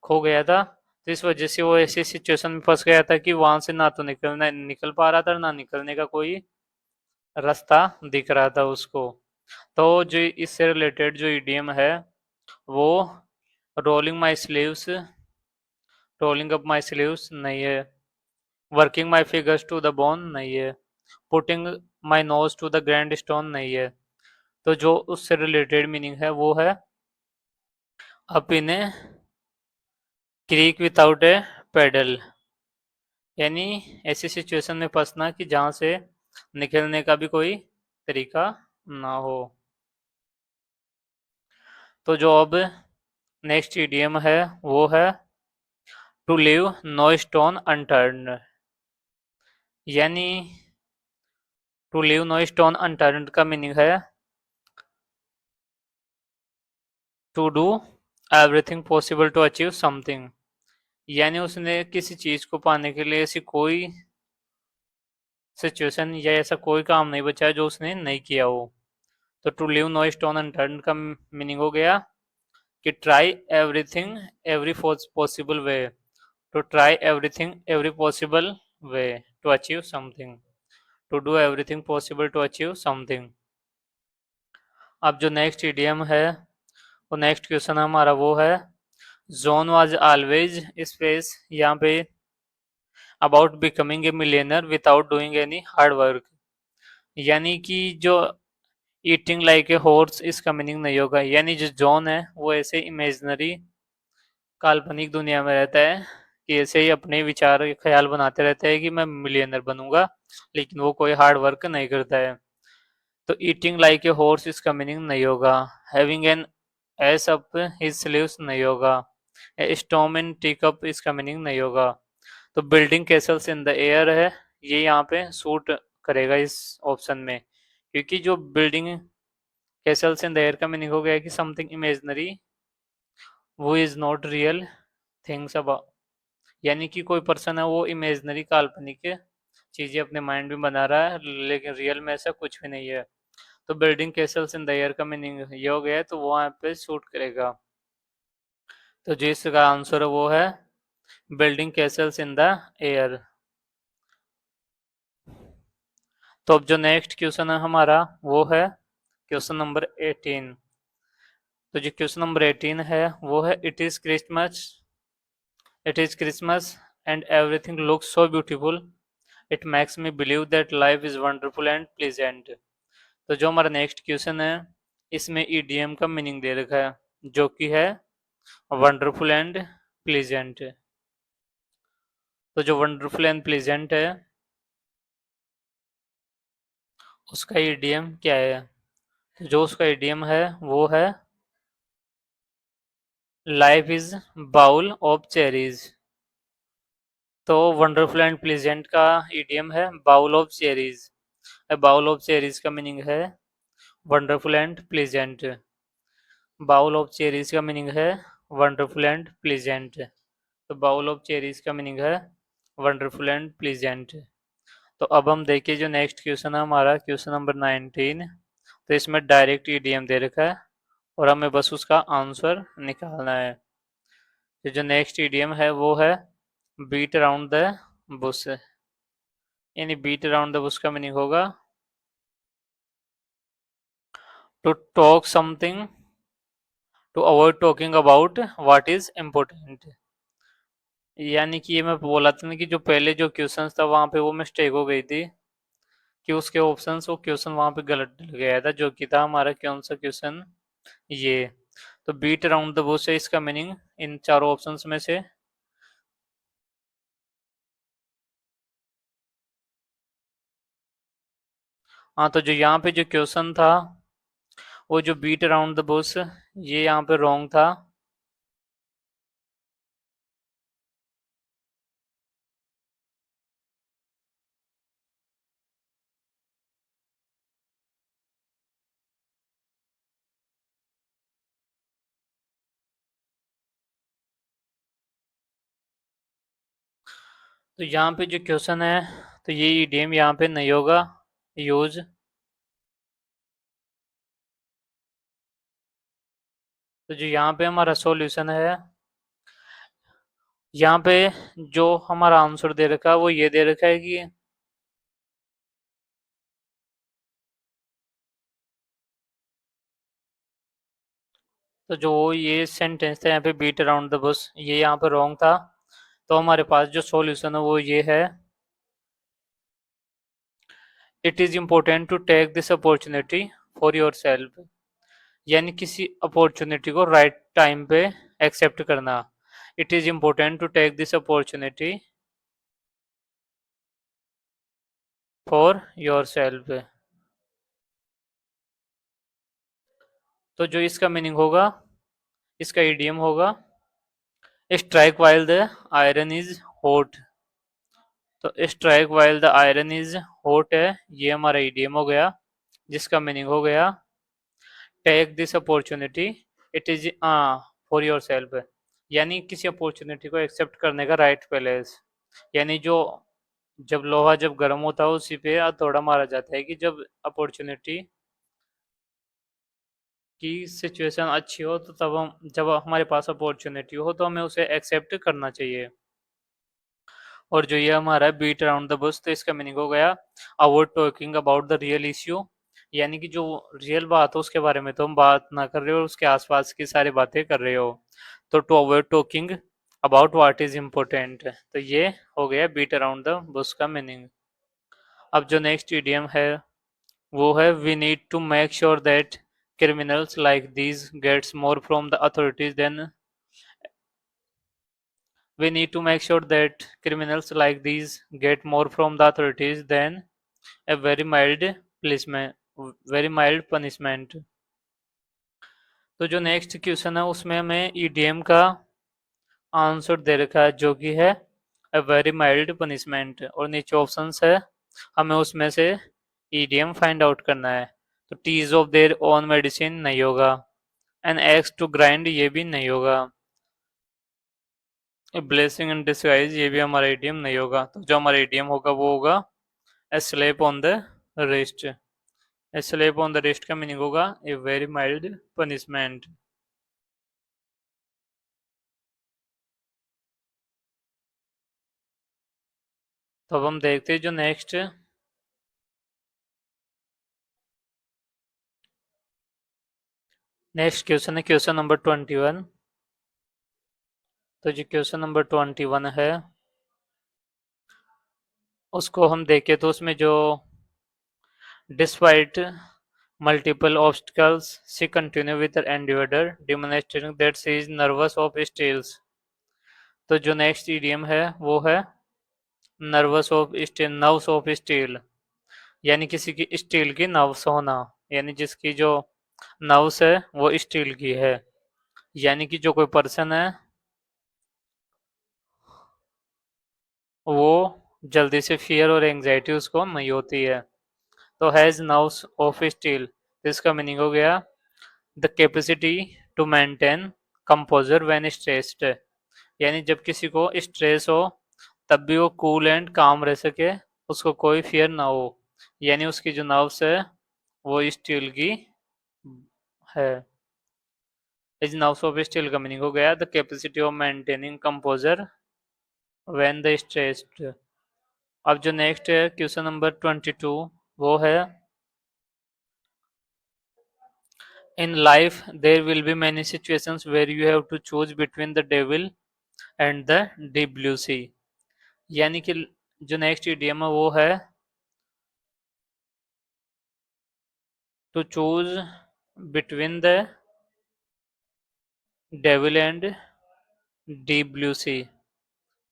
खो गया था। तो इस वजह से वो ऐसी सिचुएशन में फंस गया था कि वहां से ना तो निकल पा रहा था, ना निकलने का कोई रास्ता दिख रहा था उसको। तो जो इससे रिलेटेड जो ईडीएम है वो rolling my sleeves, rolling up my sleeves नहीं है। Working my fingers to the bone नहीं है। Putting my nose to the grindstone नहीं है। तो जो उससे रिलेटेड मीनिंग है वो है up in a creek without a pedal. यानी ऐसी सिचुएशन में फंसना कि जहां से निकलने का भी कोई तरीका ना हो। तो जो अब नेक्स्ट ईडीएम है वो है to leave no stone unturned. यानी to leave no stone unturned का मीनिंग है to do everything possible to achieve something. यानी उसने किसी चीज को पाने के लिए ऐसी कोई सिचुएशन या ऐसा कोई काम नहीं बचा है जो उसने नहीं किया हो। तो to leave no stone unturned का मीनिंग हो गया कि try everything every possible way, to try everything every possible way to achieve something, to do everything possible to achieve something. अब जो नेक्स्ट इडियम है वो नेक्स्ट क्वेश्चन हमारा वो है जॉन वाज ऑलवेज स्पेस यहाँ पे about becoming a millionaire without doing any hard work. यानी कि जो ईटिंग लाइक ए हॉर्स इसका मीनिंग नहीं होगा। यानी जो जॉन है वो ऐसे इमेजिनरी काल्पनिक दुनिया में रहता है कि ऐसे ही अपने विचार ख्याल बनाते रहते हैं कि मैं मिलियनर बनूंगा, लेकिन वो कोई हार्ड वर्क नहीं करता है। तो ईटिंग लाइक ए हॉर्स इसका मीनिंग नहीं होगा। Having an S up his sleeves नहीं होगा। स्टॉर्म इन टीक अप इसका मीनिंग नहीं होगा। तो building castles in the air है, ये यहाँ पे सूट करेगा इस ऑप्शन में, क्योंकि जो building castles in the air का मीनिंग हो गया कि समथिंग इमेजनरी वो is not real things about. यानी कि कोई पर्सन है वो इमेजनरी काल्पनिक चीजें अपने माइंड में बना रहा है, लेकिन रियल में ऐसा कुछ भी नहीं है। तो building castles in the air का मीनिंग ये हो गया है, तो वो यहाँ पे सूट करेगा। तो जिसका आंसर है वो है building castles in the air. तो अब जो नेक्स्ट क्वेश्चन है हमारा वो है क्वेश्चन नंबर 18। तो जो क्वेश्चन नंबर 18 है वो है it is Christmas and everything looks so beautiful it makes me believe that life is wonderful and pleasant. तो जो हमारा नेक्स्ट क्वेश्चन है इसमें ईडीएम का मीनिंग दे रखा है, जो कि है वंडरफुल एंड प्लीजेंट। तो जो वंडरफुल एंड प्लीजेंट है उसका ईडीएम क्या है? तो जो उसका ईडीएम है वो है life is bowl of cherries. तो वंडरफुल एंड प्लीजेंट का ईडीएम है bowl of cherries. Bowl of cherries का मीनिंग है wonderful and pleasant. Bowl of cherries का मीनिंग है वंडरफुल एंड प्लीजेंट। तो बाउल ऑफ चेरीज का मीनिंग है वंडरफुल एंड प्लीजेंट। तो अब हम देखिए जो नेक्स्ट क्वेश्चन है हमारा क्वेश्चन नंबर 19। तो इसमें डायरेक्ट ईडीएम दे रखा है और हमें बस उसका आंसर निकालना है। तो जो नेक्स्ट ईडीएम है वो है बीट अराउंड द बुश। यानी बीट अराउंड द बुश का मीनिंग होगा to talk something to avoid talking about what is important. यानी कि ये मैं बोला था ना कि जो पहले जो क्वेश्चन था वहां पे वो मिस्टेक हो गई थी कि उसके ऑप्शंस वो क्वेश्चन वहां पे गलत डल गया था, जो कि था हमारा कौन सा क्वेश्चन, ये। तो बीट अराउंड द बुश है इसका मीनिंग इन चारों ऑप्शंस में से। हाँ, तो जो यहाँ पे जो क्वेश्चन था वो जो बीट अराउंड द बुश, ये यहाँ पे रॉन्ग था। तो यहाँ पे जो क्वेश्चन है, तो ये ईडीएम यहाँ पे नहीं होगा यूज। तो जो यहाँ पे हमारा सॉल्यूशन है, यहाँ पे जो हमारा आंसर दे रखा है वो ये दे रखा है कि तो जो ये सेंटेंस था यहाँ पे बीट अराउंड द बस, ये यहाँ पे रॉन्ग था। तो हमारे पास जो सॉल्यूशन है वो ये है, it is important to take this opportunity for yourself. यानी किसी अपॉर्चुनिटी को राइट टाइम पे एक्सेप्ट करना। It is important to take this opportunity for yourself. तो जो इसका मीनिंग होगा, इसका इडियम होगा, strike while the iron is hot. तो strike while the iron is hot है, ये हमारा इडियम हो गया, जिसका मीनिंग हो गया take this opportunity, it is for yourself. यानी किसी अपॉर्चुनिटी को एक्सेप्ट करने का राइट प्लेस। यानी जो जब लोहा जब गर्म होता है उसी पे थोड़ा मारा जाता है कि जब अपॉर्चुनिटी की सिचुएशन अच्छी हो तो तब हम, जब हमारे पास अपॉर्चुनिटी हो तो हमें उसे एक्सेप्ट करना चाहिए। और जो ये हमारा बीट अराउंड द बुश, तो इसका मीनिंग हो गया avoid talking about the real issue. यानी कि जो रियल बात हो उसके बारे में तो हम बात ना कर रहे हो, उसके आसपास की सारी बातें कर रहे हो। तो to avoid talking about what is important, तो ये हो गया बीट अराउंड द बुश का मीनिंग। अब जो नेक्स्ट इडियम है वो है we need to make sure that criminals like these gets more from the authorities than we need to make sure that criminals like these get more from the authorities than a policeman very mild punishment। तो जो next question है उसमें हमें EDM का answer दे रखा है, जो कि है अ वेरी माइल्ड पनिशमेंट, और नीचे ऑप्शंस है, हमें उसमें से ईडीएम फाइंड आउट करना है। तो taste of their own medicine नहीं होगा, एन एक्स टू ग्राइंड ये भी नहीं होगा, ब्लेसिंग इन डिस्गाइज ये भी हमारा ईडीएम नहीं होगा। तो जो हमारा ईडीएम होगा वो होगा a slap on the wrist. A slap on the wrist का मीनिंग होगा ए वेरी माइल्ड पनिशमेंट। तो अब हम देखते हैं जो नेक्स्ट नेक्स्ट क्वेश्चन है, क्वेश्चन नंबर 21। तो जो क्वेश्चन नंबर 21 है उसको हम देखें तो उसमें जो despite multiple obstacles she continued with her endeavor demonstrating that she is nervous of steels. तो जो नेक्स्ट ईडीएम है वो है nervous of steel, nerves of steel. यानी किसी की स्टील की नर्व्स होना, यानी जिसकी जो नर्व्स है वो स्टील की है। यानी कि जो कोई पर्सन है वो जल्दी से फियर और एंजाइटी उसको नहीं होती है। तो हैज नर्व्स ऑफ स्टील, इसका मीनिंग हो गया the capacity to maintain composure when stressed. यानी जब किसी को स्ट्रेस हो तब भी वो कूल एंड काम रह सके, उसको कोई फियर ना हो। यानी उसकी जो नर्व्स है वो स्टील की है। इस नर्व्स ऑफ स्टील का मीनिंग हो गया the capacity of maintaining composure when the stressed. अब जो नेक्स्ट है क्वेश्चन नंबर 22, वो है in life there will be many situations where you have to choose between the devil and the deep blue sea. यानी कि जो next idiom है वो है to choose between the devil and deep blue sea.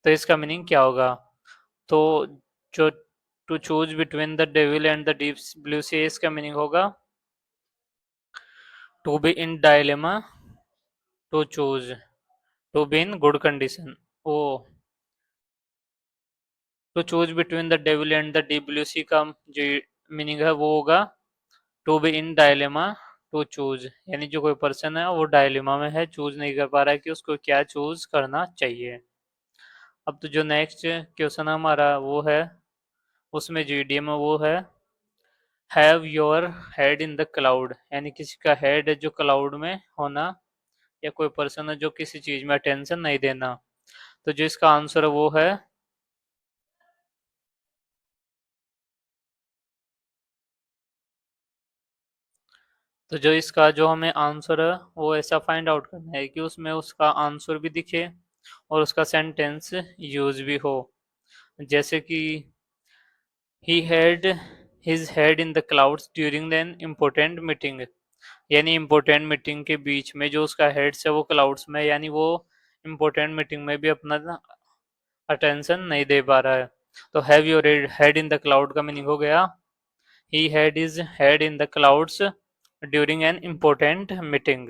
तो इसका meaning क्या होगा? तो जो to choose between the devil and the deep blue sea, इसका मीनिंग होगा to be in dilemma, to choose, to be in good condition. Oh, to choose between the devil and the deep blue sea का जो meaning है वो होगा to be in dilemma, to choose. यानी जो कोई पर्सन है वो डायलेमा में है, चूज नहीं कर पा रहा है कि उसको क्या चूज करना चाहिए। अब तो जो नेक्स्ट क्वेश्चन हमारा वो है, उसमें जो इडियम है वो है have your head in the cloud. यानी किसी का हेड है जो क्लाउड में होना, या कोई पर्सन है जो किसी चीज में अटेंशन नहीं देना। तो जो इसका आंसर है वो है, तो जो इसका जो हमें आंसर है वो ऐसा फाइंड आउट करना है कि उसमें उसका आंसर भी दिखे और उसका सेंटेंस यूज भी हो। जैसे कि ही had his head in the clouds during an important meeting. यानी इम्पोर्टेंट मीटिंग के बीच में जो उसका हेड्स है वो क्लाउड्स में, यानी वो इम्पोर्टेंट मीटिंग में भी अपना अटेंशन नहीं दे पा रहा है। तो have your head in the cloud का मीनिंग हो गया he had his head in the clouds during an important meeting.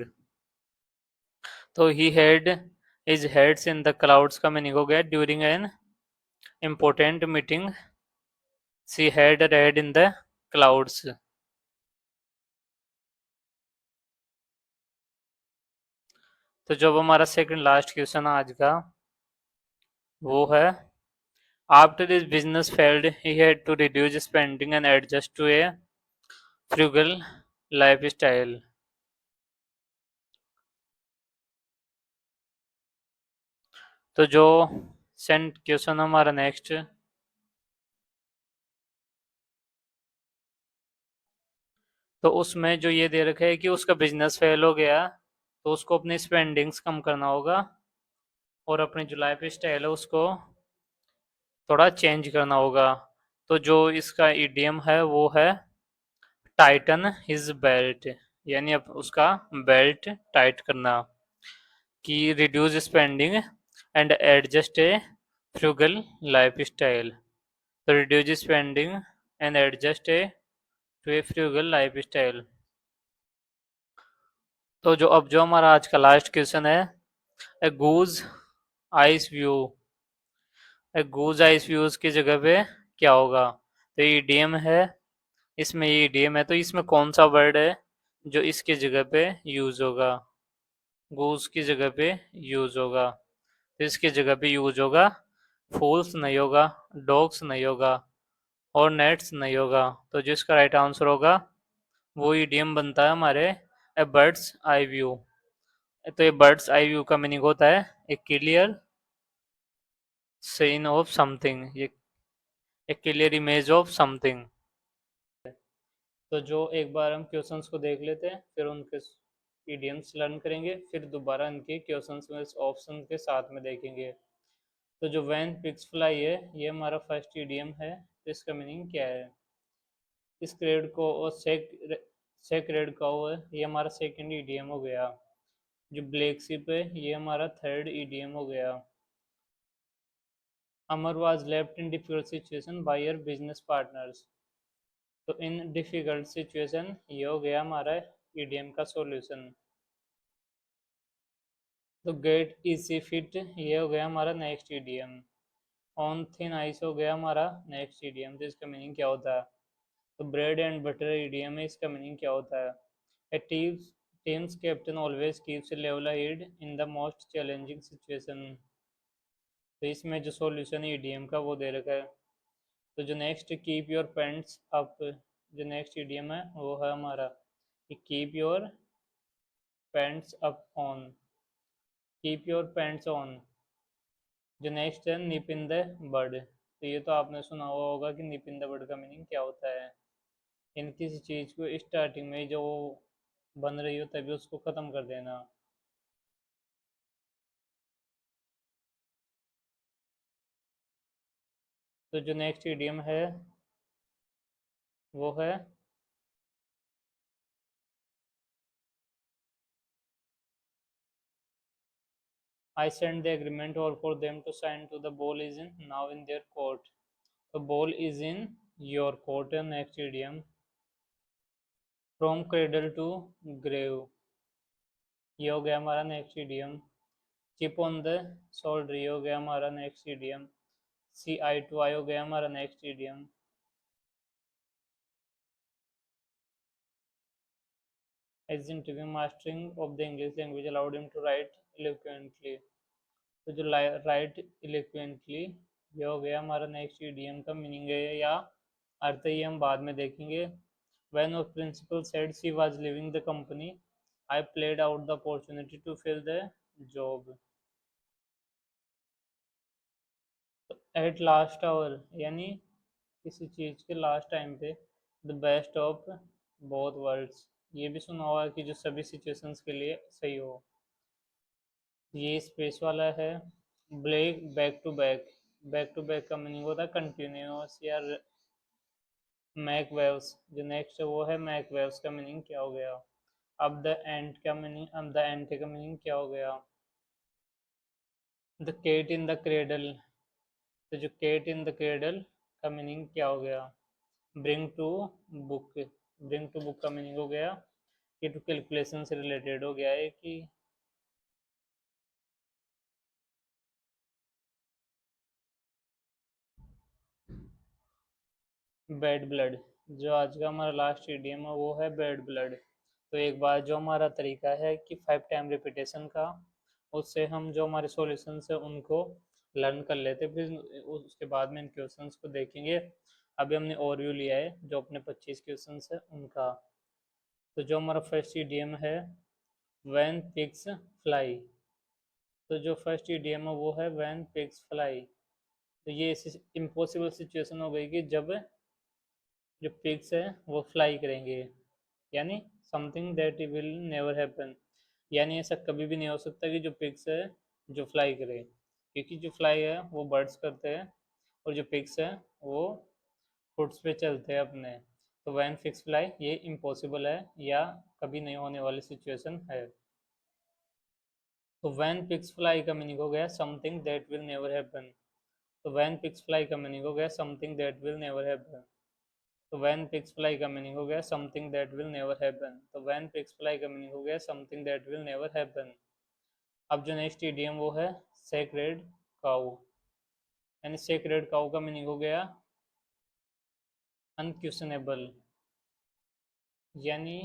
तो he had his heads in the clouds का मीनिंग हो गया during an important meeting she had head in the clouds. तो जब हमारा सेकंड लास्ट क्वेश्चन आज का वो है after his business failed he had to reduce spending and adjust to a frugal lifestyle। तो जो सेंट क्वेश्चन हमारा नेक्स्ट, तो उसमें जो ये दे रखा है कि उसका बिजनेस फेल हो गया तो उसको अपनी स्पेंडिंग्स कम करना होगा और अपनी जो लाइफ स्टाइल है उसको थोड़ा चेंज करना होगा। तो जो इसका ईडियम है वो है टाइटन हिज बेल्ट। यानी अब उसका बेल्ट टाइट करना, कि reduce spending and adjust a frugal lifestyle. तो reduce spending and adjust a to a frugal lifestyle. तो जो अब जो हमारा आज का लास्ट क्वेश्चन है, ए गूज आइस व्यू, ए गूज आइस व्यूज की जगह पे क्या होगा? तो ये ईडीएम है, इसमें ये ईडीएम है, तो इसमें कौन सा वर्ड है जो इसकी जगह पे यूज होगा? गूज की जगह पे यूज होगा, तो इसकी जगह पे यूज होगा फूल्स नहीं होगा, डॉग्स नहीं होगा और नेट्स नहीं होगा। तो जिसका राइट आंसर होगा वो ईडीएम बनता है हमारे ए बर्ड्स आई व्यू। तो ये बर्ड्स आई व्यू का मीनिंग होता है ए क्लियर सीन ऑफ समथिंग, ये ए क्लियर इमेज ऑफ समथिंग। तो जो एक बार हम क्वेश्चंस को देख लेते हैं फिर उनके ईडियम्स लर्न करेंगे, फिर दोबारा इनके क्वेश्चंस में ऑप्शन के साथ में देखेंगे। तो जो वैन पिग्स फ्लाई है ये हमारा फर्स्ट ईडियम है, तो इसका मीनिंग क्या है? इस क्रेड को और सेक्रेड काउ है ये हमारा सेकंड ईडीएम हो गया। जो ब्लैक शिप है ये हमारा थर्ड ईडीएम हो गया। Amar was left in difficult situation by your business partners. तो इन डिफिकल्ट सिचुएशन ये हो गया हमारा ईडीएम का सॉल्यूशन। तो गेट इजी फिट ये हो गया हमारा next EDM. On thin ice हो गया हमारा नेक्स्ट ईडीएम, तो इसका मीनिंग क्या होता है? तो ब्रेड एंड बटर ईडीएम है, इसका मीनिंग क्या होता है? A team's captain always keeps a level head in the most challenging situation। तो इसमें जो सॉल्यूशन है ईडीएम का वो दे रखा है। तो जो next keep your pants up, जो नेक्स्ट ईडीएम है वो है हमारा keep your pants up on, keep your pants on. जो नेक्स्ट है निप इन द बड, तो ये तो आपने सुना हुआ होगा कि निप इन द बड का मीनिंग क्या होता है? इन किसी चीज़ को स्टार्टिंग में जो बन रही हो तभी उसको ख़त्म कर देना। तो जो नेक्स्ट ईडियम है वो है I sent the agreement or for them to sign to the ball is in now in their court. The ball is in your court. And next idiom from cradle to grave. ये हो गया हमारा next idiom. Chip on the shoulder ये हो गया हमारा next idiom. See eye to eye हो गया हमारा next idiom. Extensive mastering of the English language allowed him to write eloquently. तो जो राइट इलेक्वेंटली ये हो गया हमारा नेक्स्ट ईडियम का मीनिंग है या अर्थ ये हम बाद में देखेंगे. When our principal said she was leaving the company, I played out the opportunity to fill the job. At last hour यानी किसी चीज़ के लास्ट टाइम पे. The best of both world's ये भी सुना होगा कि जो सभी सिचुएशंस के लिए सही हो. ये स्पेस वाला है. Break back to back. Back to back का मीनिंग होता है कंटिन्यूस या मैक वेव्स. जो नेक्स्ट है वो है मैक वेव्स का मीनिंग क्या हो गया. अब द एंड का मीनिंग अब द एंड का मीनिंग क्या हो गया. The cat in the cradle. तो जो केट इन द क्रेडल का मीनिंग क्या हो गया. Bring to book. Bring to book का मीनिंग हो गया कि टू कैलकुलेशन से रिलेटेड हो गया है कि बैड ब्लड. जो आज का हमारा लास्ट इडियम है वो है बैड ब्लड. तो एक बार जो हमारा तरीका है कि 5 टाइम रिपीटेशन का उससे हम जो हमारे सॉल्यूशंस है उनको लर्न कर लेते फिर उसके बाद में इन क्वेश्चंस को देखेंगे. अभी हमने ओवरव्यू लिया है जो अपने 25 क्वेश्चंस है उनका. तो जो हमारा फर्स्ट ईडीएम है व्हेन पिग्स फ्लाई. तो जो फर्स्ट ईडीएम है वो है व्हेन पिग्स फ्लाई. तो ये इम्पॉसिबल सिचुएशन हो गई कि जब जो पिग्स है वो फ्लाई करेंगे यानी something that will never happen. यानी ऐसा कभी भी नहीं हो सकता कि जो पिग्स है जो फ्लाई करे क्योंकि जो फ्लाई है वो बर्ड्स करते हैं और जो पिग्स है वो फुट्स पे चलते हैं अपने. तो वैन फिक्स फ्लाई ये इम्पॉसिबल है या कभी नहीं होने वाली सिचुएशन है. तो वैन पिक्स फ्लाई का मीनिंग हो गया something that will never happen. तो वैन पिक्स फ्लाई का मीनिंग हो गया something that will never happen. तो वैन पिक्स फ्लाई का मीनिंग हो गया something that will never happen. तो वैन पिक्स फ्लाई का मीनिंग हो गया something that will never happen. अब जो नेक्स्ट इडियम वो है सेक्रेड काउ. यानी सेक्रेड काउ का मीनिंग हो गया अनक्वेश्चनेबल यानी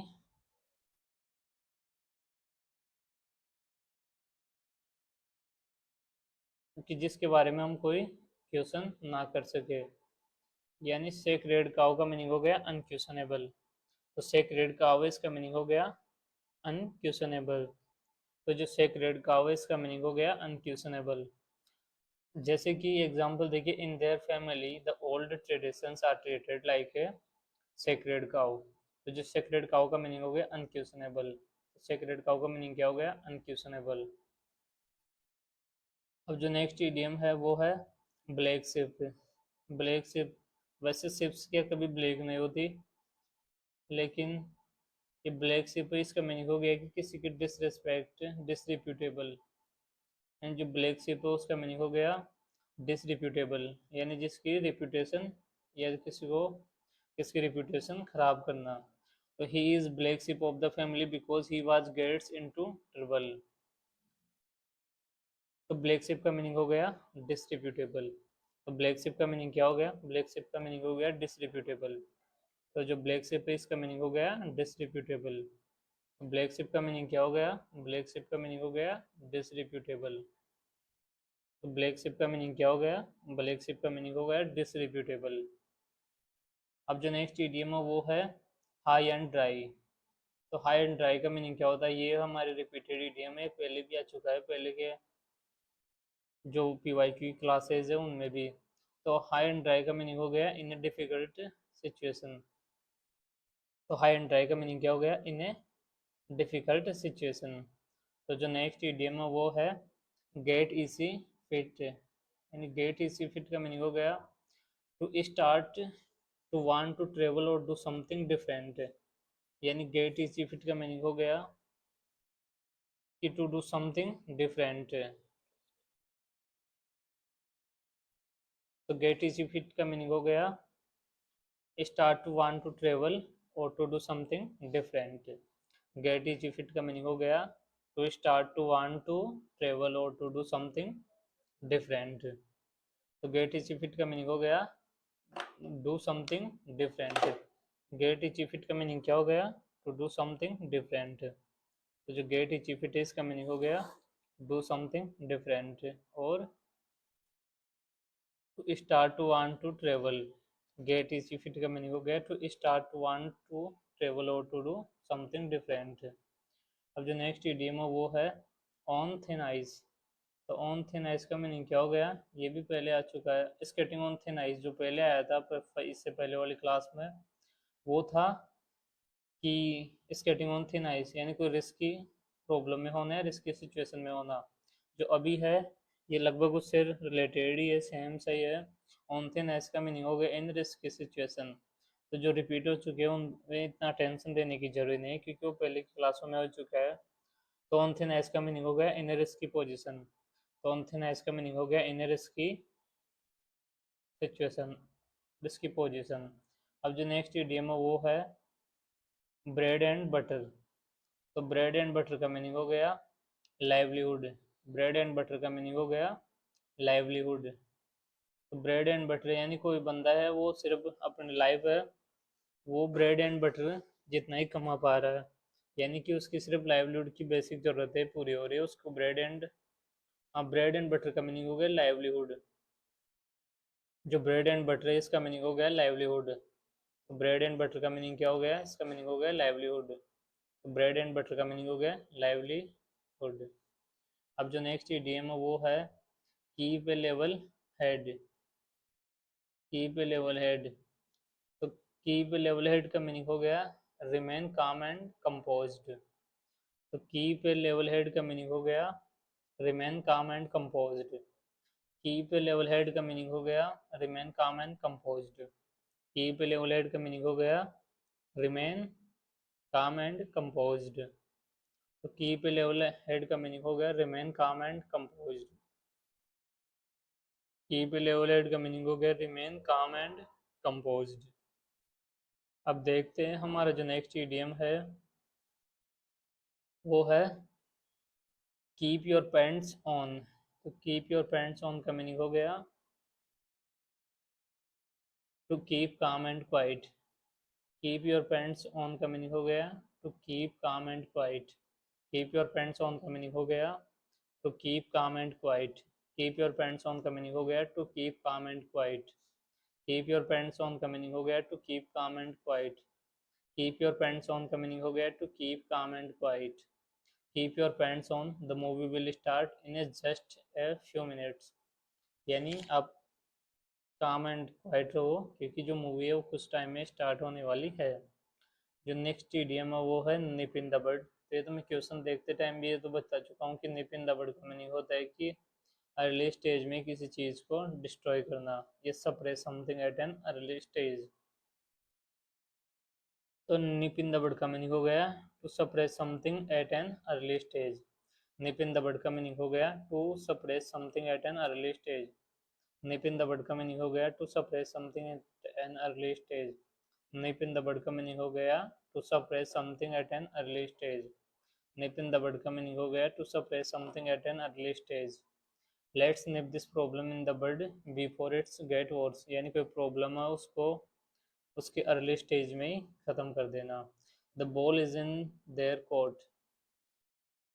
कि जिसके बारे में हम कोई क्वेश्चन ना कर सके. यानी सेक्रेड काउ का मीनिंग हो गया अनक्वेश्चनेबल. तो सेक्रेड काउ इसका मीनिंग हो गया अनक्वेश्चनेबल. तो जो सेक्रेड काउ है इसका मीनिंग हो गया अनक्वेश्चनेबल. जैसे कि एग्जांपल देखिए in their family the old traditions are treated like a sacred cow. तो जो सेक्रेड काउ का मीनिंग हो गया अनक्वेश्चनेबल. सेक्रेड काउ का मीनिंग क्या हो गया अनक्वेश्चनेबल. अब जो नेक्स्ट इडियम है वो है ब्लैक शिप. ब्लैक शिप वैसे शिप्स क्या कभी ब्लैक नहीं होती लेकिन ये ब्लैक शिप है इसका मीनिंग हो गया कि किसी की डिसरिस्पेक्ट डिसरिप्यूटेबल. एंड जो ब्लैक शिप है उसका मीनिंग हो गया डिसरिप्यूटेबल यानी जिसकी रिप्यूटेशन या किसकी रिप्यूटेशन खराब करना. तो he is black sheep of the family because he was gets into trouble. तो ब्लैक शिप का मीनिंग हो गया डिसरिप्यूटेबल. तो ब्लैक शिप का मीनिंग क्या हो गया. ब्लैक शिप का मीनिंग हो गया डिसरिप्यूटेबल. तो जो ब्लैक शिप है इसका मीनिंग हो गया डिसरिप्यूटेबल. ब्लैक शिप का मीनिंग क्या हो गया. ब्लैक शिप का मीनिंग हो गया डिसरिप्यूटेबल. तो ब्लैक शिप का मीनिंग क्या हो गया. ब्लैक शिप का मीनिंग हो गया डिसरिप्यूटेबल. अब जो नेक्स्ट ईडियम है वो है हाई एंड ड्राई. तो हाई एंड ड्राई का मीनिंग क्या होता है. ये हमारे रिपीटेड ईडियम है पहले भी आ चुका है पहले के जो पीवाई की क्लासेज है उनमें भी. तो हाई एंड ड्राई का मीनिंग हो गया इन ए डिफिकल्ट सिचुएशन. तो हाई एंड ड्राई का मीनिंग क्या हो गया इन ए डिफिकल्ट सिचुएशन. तो जो नेक्स्ट इडियम है वो है गेट इजी फिट. यानी गेट इजी फिट का मीनिंग हो गया to start, to want to travel और डू समथिंग डिफरेंट, यानी गेट इज इफ इट का मीनिंग हो गया कि टू डू समथिंग डिफरेंट। तो गेट इज इफ इट का मीनिंग हो गया start to want to travel और to do something different. Get is if it का मीनिंग हो गया to start to want to travel और टू डू समथिंग डिफरेंट। तो गेट इज इफ इट का मीनिंग हो गया do something different. Get is if it का meaning क्या हो गया? To do something different. तो जो get is if it is का मीनिंग हो गया डू समथिंग डिफरेंट। और to start to want to travel, get is if it का मीनिंग हो गया to start to want to travel और टू डू समथिंग डिफरेंट। अब जो नेक्स्ट इडियम है वो है ऑन थिन आइस। तो ऑन थिन आइस का मीनिंग क्या हो गया? ये भी पहले आ चुका है, स्केटिंग ऑन थिन आइस जो पहले आया था इससे पहले वाली क्लास में, वो था कि स्केटिंग ऑन थिन आइस यानी कोई रिस्की प्रॉब्लम में होना है, रिस्की सिचुएशन में होना। जो अभी है ये लगभग उससे रिलेटेड ही है, सेम सही है। ऑन थिन आइस का मीनिंग हो गया इन रिस्की सिचुएशन। तो जो रिपीट हो चुके हैं उनमें इतना टेंशन देने की जरूरत नहीं है क्योंकि वो पहले की क्लासों में हो चुका है। तो ऑन थिन आइस का मीनिंग हो गया इन रिस्की पोजिशन। तो ऑन थिन आइस का मीनिंग हो गया इन रिस्की सिचुएशन, रिस्की पोजिशन। अब जो नेक्स्ट इडियम है वो है ब्रेड एंड बटर। तो ब्रेड एंड बटर का मीनिंग हो गया लाइवलीहुड। ब्रेड एंड बटर का मीनिंग हो गया लाइवलीहुड। तो ब्रेड एंड बटर यानी कोई बंदा है वो सिर्फ अपनी लाइफ है वो ब्रेड एंड बटर जितना ही कमा पा रहा है, यानी कि उसकी सिर्फ लाइवलीहुड की बेसिक जरूरतें पूरी हो रही है, उसको ब्रेड एंड, हाँ ब्रेड एंड बटर का मीनिंग हो गया लाइवलीहुड। जो ब्रेड एंड बटर है इसका मीनिंग हो गया लाइवलीहुड। तो ब्रेड एंड बटर का मीनिंग क्या हो गया? इसका मीनिंग हो गया लाइवलीहुड। तो ब्रेड एंड बटर का मीनिंग हो गया लाइवलीहुड। अब जो नेक्स्ट ईडीएम है वो है keep a level head. Keep a level head. तो कीप ए लेवल हेड का मीनिंग हो गया रिमेन काम एंड कंपोज्ड। तो कीप ए लेवल हेड का मीनिंग हो गया रिमेन काम and composed. Keep a level head का मीनिंग हो गया रिमेन काम and composed. Keep a level head का मीनिंग हो गया रिमेन काम एंड कंपोज्ड। तो कीप ए लेवल हेड का मीनिंग हो गया रिमेन काम and composed. Keep a level head का मीनिंग हो गया रिमेन काम एंड कंपोज्ड। अब देखते हैं हमारा जो नेक्स्ट ईडियम है वो है कीप योर पैंट्स ऑन। तो कीप योर पैंट्स ऑन का मीनिंग हो गया to keep calm and quiet. Keep your pants on का मीनिंग हो गया to keep calm and quiet. Keep your pants on का मीनिंग हो गया to keep calm and quiet. Keep your pants on का मीनिंग हो गया to keep calm and quiet. Keep your pants on का मीनिंग हो गया to keep calm and quiet. Keep your pants on का मीनिंग हो गया to keep calm and quiet. Keep your pants on, the movie will start in just a few minutes, यानी आप काम and quite रहो क्योंकि जो मूवी है वो कुछ टाइम में स्टार्ट होने वाली है। जो नेक्स्ट इडियम है वो है निप इन द बड। तो ये तो मैं क्वेश्चन देखते टाइम भी ये तो बता चुका हूँ कि निप इन द बड का मीनिंग होता है कि अर्ली स्टेज में किसी चीज को डिस्ट्रॉय करना, ये suppress something at an early stage. तो निप इन द बड का मीनिंग हो गया to suppress something at an early stage. Nip in the bud का मीनिंग हो गया to suppress something at an early stage. Nip in the bud का meaning हो गया to suppress something at an early stage. Nip in the bud का meaning हो गया to suppress something at an early stage. Nip in the bud का meaning हो गया to suppress something at an early stage. Let's nip this problem in the bud before its get worse, यानी कोई problem है उसको उसके early stage में ही खत्म कर देना। The ball is in their court.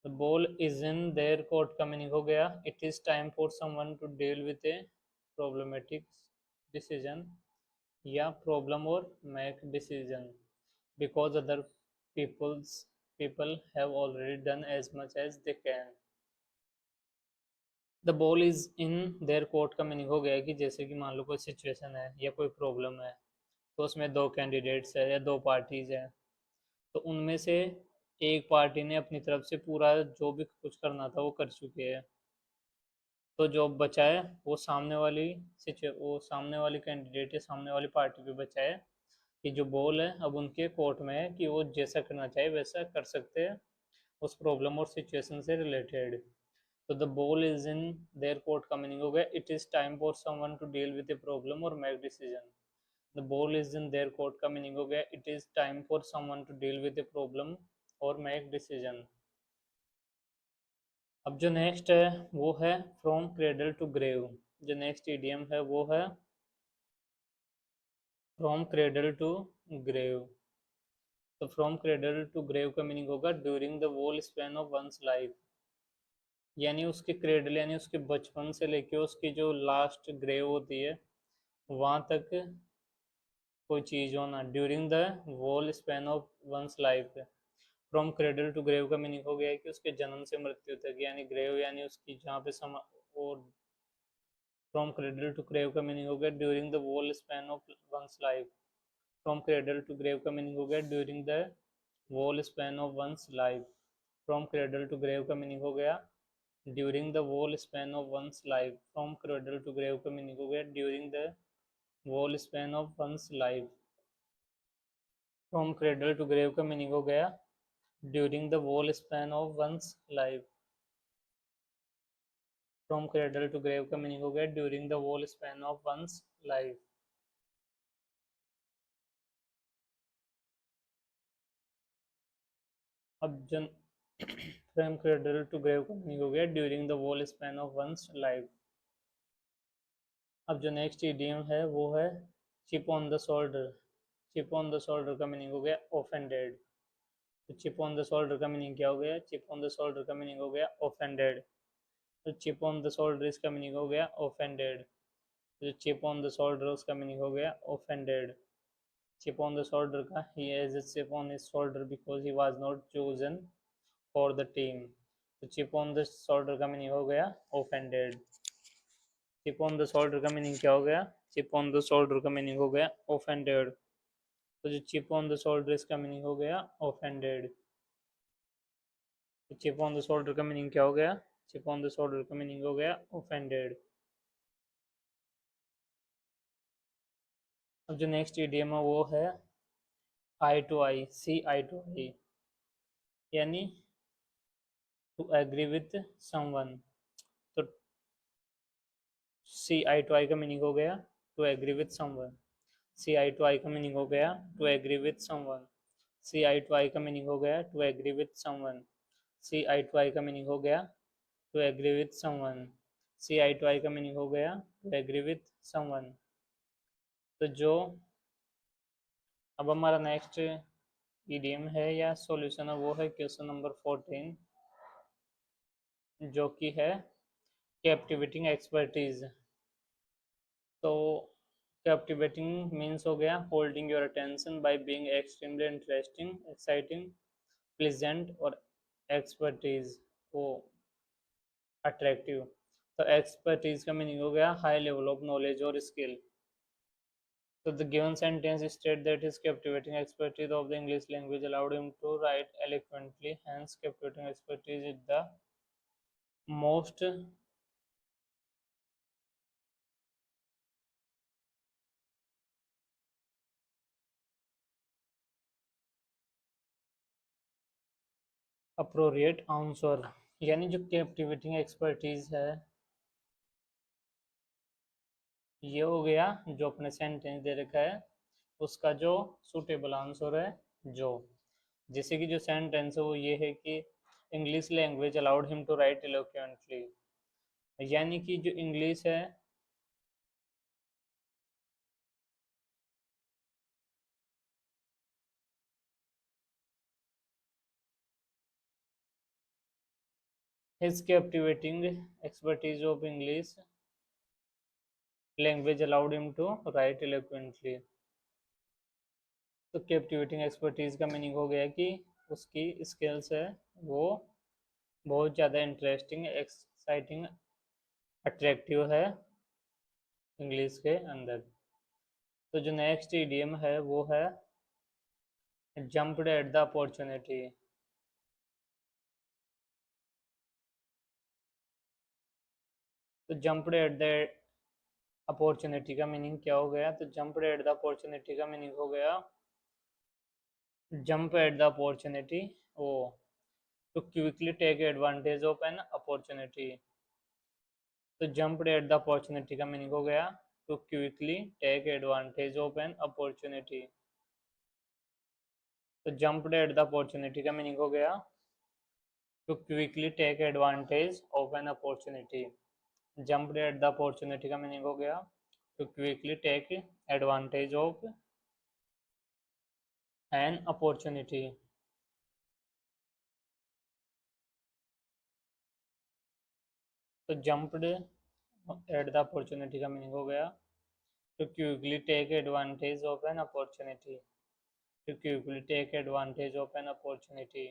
The ball is in their court का मीनिंग हो गया it is time for someone to deal with a problematic decision या प्रॉब्लम और make decision because other peoples people have already done as much as they can. The ball is in their court का meaning हो गया कि जैसे कि मान लो कोई सिचुएशन है या कोई प्रॉब्लम है तो उसमें दो कैंडिडेट्स है या दो पार्टीज हैं, तो उनमें से एक पार्टी ने अपनी तरफ से पूरा जो भी कुछ करना था वो कर चुके हैं, तो जो बचा है वो सामने वाली कैंडिडेट है, सामने वाली पार्टी पे बचा है कि जो बॉल है अब उनके कोर्ट में है कि वो जैसा करना चाहे वैसा कर सकते हैं उस प्रॉब्लम और सिचुएशन से रिलेटेड। तो the ball is in their court का मीनिंग हो गया it is time for someone to deal with a problem और make decision. The ball is in their court का मीनिंग हो गया it is time for someone to deal with a problem और make decision. अब जो next है वो है फ्रॉम क्रेडल टू ग्रेव। जो नेक्स्ट इडियम है वो है फ्रॉम क्रेडल टू ग्रेव। तो फ्रॉम क्रेडल टू ग्रेव का मीनिंग होगा during the whole span of one's life, यानी उसके क्रेडल यानी उसके बचपन से लेके उसकी जो लास्ट ग्रेव होती है वहां तक कोई चीज होना। During the whole span of one's life, from cradle to grave का मीनिंग हो गया है कि उसके जन्म से मृत्यु तक, यानी ग्रेव यानी उसकी जहाँ पे और फ्रॉम क्रेडल टू ग्रेव का मीनिंग हो गया during the whole span of one's life. From cradle to grave का मीनिंग हो गया during the whole span of one's life. From cradle to grave का मीनिंग हो गया during the whole span of one's life. From cradle to grave का meaning हो गया during the whole span of one's life. From cradle to grave का meaning हो गया during the whole span of one's life. From cradle to grave का meaning हो गया during the whole span of one's life. अब जन from cradle to grave का meaning हो गया during the whole span of one's life. अब जो नेक्स्ट इडियम है वो है chip on the shoulder. Chip on the shoulder का मीनिंग हो गया ऑफेंडेड। तो चिप ऑन द शोल्डर का मीनिंग क्या हो गया? चिप ऑन द शोल्डर का मीनिंग हो गया ऑफेंडेड। तो चिप ऑन द शोल्डर इसका मीनिंग हो गया ऑफेंडेड। जो चिप ऑन द शोल्डर उसका मीनिंग हो गया offended. Chip on the shoulder का he has a chip on his shoulder because he was not chosen for the team. तो chip on the shoulder का meaning हो गया offended. Chip on the shoulder का meaning क्या हो गया? Chip on the shoulder का मीनिंग हो गया ऑफेंडेड। तो जो चिप ऑन द शोल्डर इसका मीनिंग हो गया ऑफेंडेड। तो चिप ऑन द शोल्डर का मीनिंग क्या हो गया? चिप ऑन द शोल्डर का मीनिंग हो गया ऑफेंडेड। अब जो नेक्स्ट इडियम है वो है आई to I, C eye to आई, यानी टू एग्री विथ समवन। तो सी आई टू आई का मीनिंग हो गया to agree with someone. See eye to eye का मीनिंग हो गया to agree with someone. See eye to eye का मीनिंग हो गया to agree with someone. See eye to eye का मीनिंग हो गया to agree with someone. See eye to eye का मीनिंग हो गया टू एग्री विथ समवन। तो जो अब हमारा नेक्स्ट ईडीएम है या सॉल्यूशन है वो है क्वेश्चन नंबर 14, जो कि है कैप्टिवेटिंग एक्सपर्टीज। तो कैप्टिवेटिंग मीन्स हो गया holding your attention by being extremely interesting, exciting, pleasant और एक्सपर्टीज को अट्रैक्टिव। तो एक्सपर्टीज का मीनिंग हो गया हाई लेवल ऑफ नॉलेज और skill. So the given sentence states that his captivating expertise of the English language allowed him to write eloquently. Hence, captivating expertise is the most appropriate answer। यानी जो captivating expertise है ये हो गया जो अपने sentence दे रखा है उसका जो सुटेबल आंसर है जो। जैसे कि जो सेंटेंस है वो ये है कि English language allowed him to write eloquently, यानी कि जो इंग्लिश है his captivating expertise of English language allowed him to write eloquently। तो कैप्टिवेटिंग एक्सपर्टीज का मीनिंग हो गया कि उसकी स्किल्स है वो बहुत ज़्यादा इंटरेस्टिंग, एक्साइटिंग, अट्रैक्टिव है इंग्लिश के अंदर। तो जो नेक्स्ट इडियम है वो है जंप्ड एट द अपॉर्चुनिटी। तो जंप्ड एट द अपॉर्चुनिटी का मीनिंग क्या हो गया? तो जंप्ड एट द अपॉर्चुनिटी का मीनिंग हो गया jump at the opportunity or to quickly take advantage of an opportunity. तो जंप्ड एट द अपॉर्चुनिटी का मीनिंग हो गया to quickly take advantage of an opportunity. तो जंप्ड एट द अपॉर्चुनिटी का meaning हो गया to quickly take advantage of an opportunity. Jumped at the opportunity का meaning हो गया to quickly take advantage of an opportunity. तो jumped at the opportunity का meaning हो गया to quickly take advantage of an opportunity. To quickly take advantage of an opportunity.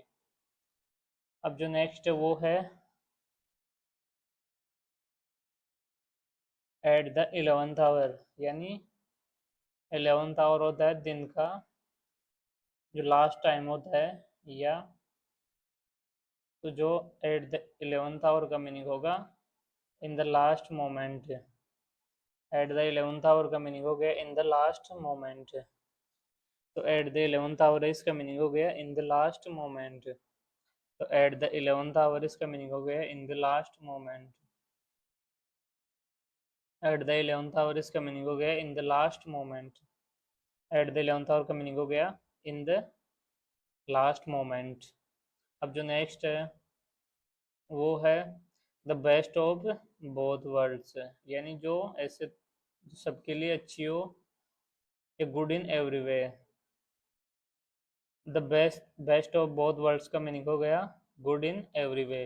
अब जो next है वो है एट द 11th आवर, यानी 11th आवर होता है दिन का जो लास्ट टाइम होता है, या तो जो एट द 11th आवर का मीनिंग होगा in the last moment. At the 11th hour का मीनिंग हो गया इन द लास्ट मोमेंट। तो एट द 11th आवर इसका मीनिंग हो गया इन द लास्ट मोमेंट। तो एट द 11th आवर इसका मीनिंग हो गया in the last moment. At the 11th hour इसका मीनिंग हो गया in the last moment. At the 11th hour का मीनिंग हो गया इन द लास्ट मोमेंट। अब जो नेक्स्ट है वो है the best of both worlds, यानी जो ऐसे सबके लिए अच्छी हो, a good in every way. The best of both world's का मीनिंग हो गया good in every way.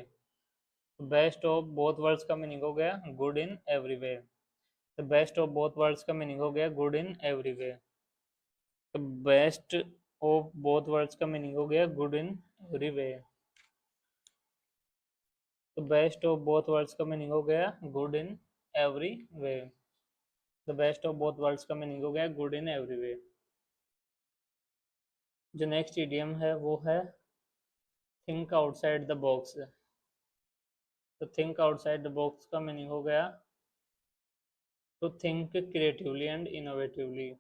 Best of both world's का मीनिंग हो गया good in every way. The best of both world's का मीनिंग हो गया good in every way. The best of both world's का मीनिंग हो गया गुड इन एवरी वे। तो बेस्ट ऑफ बोथ वर्ल्ड्स का मीनिंग हो गया good in every way. The best of both world's का मीनिंग हो गया गुड इन एवरी वे। जो नेक्स्ट इडियम है वो है थिंक आउटसाइड द बॉक्स। तो थिंक आउटसाइड द बॉक्स का मीनिंग हो गया to think creatively and innovatively,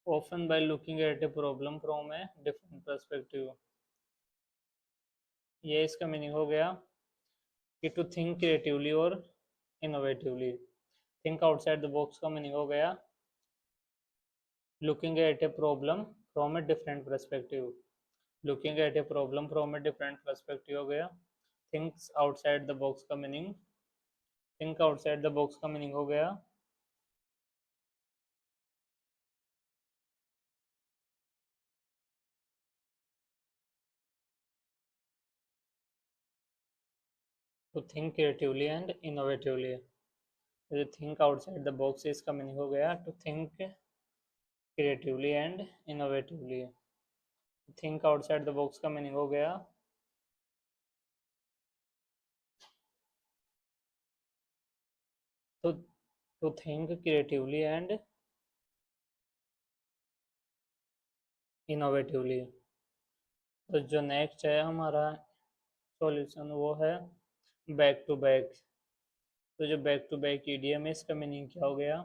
often by looking at a problem from a different perspective। ये इसका मीनिंग हो गया कि टू थिंक क्रिएटिवली और innovatively. Think outside the box का मीनिंग हो गया looking at a problem from a different perspective. Looking at a problem from a different perspective हो गया। थिंक्स आउटसाइड द बॉक्स का meaning think outside the box का meaning हो गया to think creatively and innovatively. जो think outside the box इसका meaning हो गया to think creatively and innovatively. Think outside the box का मीनिंग हो गया to think creatively and innovatively. तो जो नेक्स्ट है हमारा सॉल्यूशन वो है बैक टू बैक। तो जो बैक टू बैक ईडीएम है इसका मीनिंग क्या हो गया?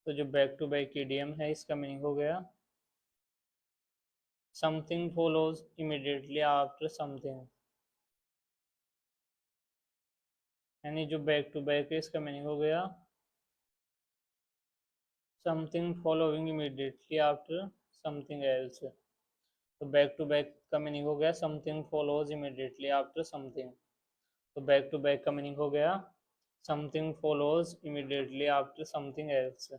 तो जो बैक टू बैक ईडीएम है इसका मीनिंग हो गया something follows immediately after something. यानी जो बैक टू बैक है इसका मीनिंग हो गया something following immediately after something else. तो बैक टू बैक का मीनिंग हो गया something follows immediately after something. तो बैक टू बैक का मीनिंग हो गया something follows immediately after something else.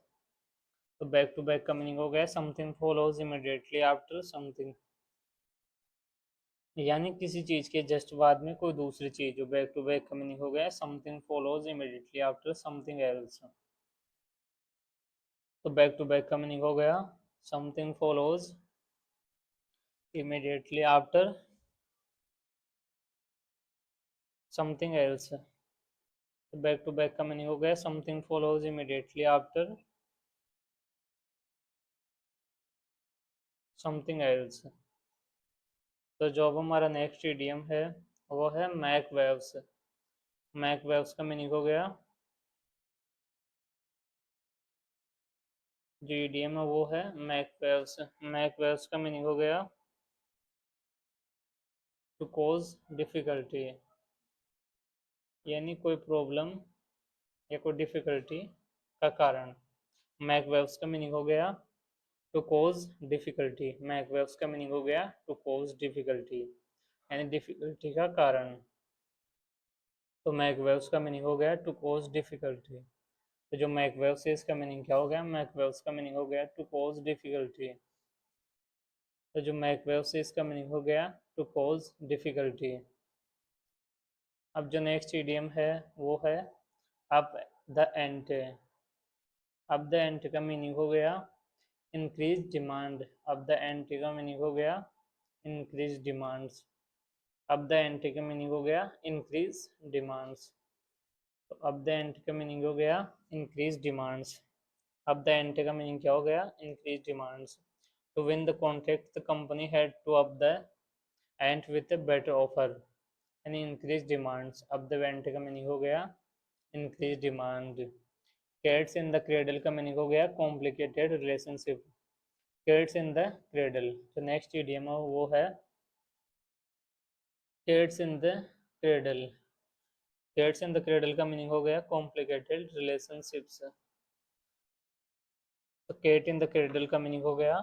तो बैक टू बैक का मीनिंग हो गया something follows immediately after something, यानी किसी चीज के जस्ट बाद में कोई दूसरी चीज। जो बैक टू बैक का मीनिंग हो गया something follows immediately after something else. तो बैक टू बैक का मीनिंग हो गया something follows immediately after something else. तो बैक टू बैक का मीनिंग हो गया something follows immediately after something else. तो जो अब हमारा नेक्स्ट इडियम है वो है मैक वेव्स। मैक वेव्स का मीनिंग हो गया, जो ईडीएम है वो है मैक वेव्स। मैक वेव्स का मीनिंग हो गया टू कॉज डिफिकल्टी, यानी कोई प्रॉब्लम या कोई डिफिकल्टी का कारण। मैक वेव्स का मीनिंग हो गया to cause difficulty. Make waves का मीनिंग हो गया टू कॉज डिफिकल्टी, यानी डिफिकल्टी का कारण। तो मैक वेव्स का मीनिंग हो गया टू कॉज डिफिकल्टी। तो जो मैक वेव्स है इसका मीनिंग क्या हो गया? मैक वेव्स का मीनिंग हो गया टू कॉज डिफिकल्टी। तो जो मैक वेव्स है इसका मीनिंग हो गया टू कॉज डिफिकल्टी। अब जो नेक्स्ट ईडियम है वो है up the ante. Up the ante का मीनिंग हो गया increase demand. Up the ante का मीनिंग हो गया increase demands. Up the ante का मीनिंग हो गया इंक्रीज डिमांड्स। तो अप द एंट का मीनिंग हो गया increase demands. Up the ante का मीनिंग क्या हो गया? Increase demands. To win the contract the company had to up the ante with a better offer, यानी increase demands. Up the ante का meaning हो गया increase demand. Cats in the cradle का meaning हो गया complicated relationship. Cats in the cradle. तो next idiom वो है cats in the cradle. Cats in the cradle का मीनिंग हो गया कॉम्प्लिकेटेड रिलेशनशिप्स। तो कैट इन द क्रेडल का मीनिंग हो गया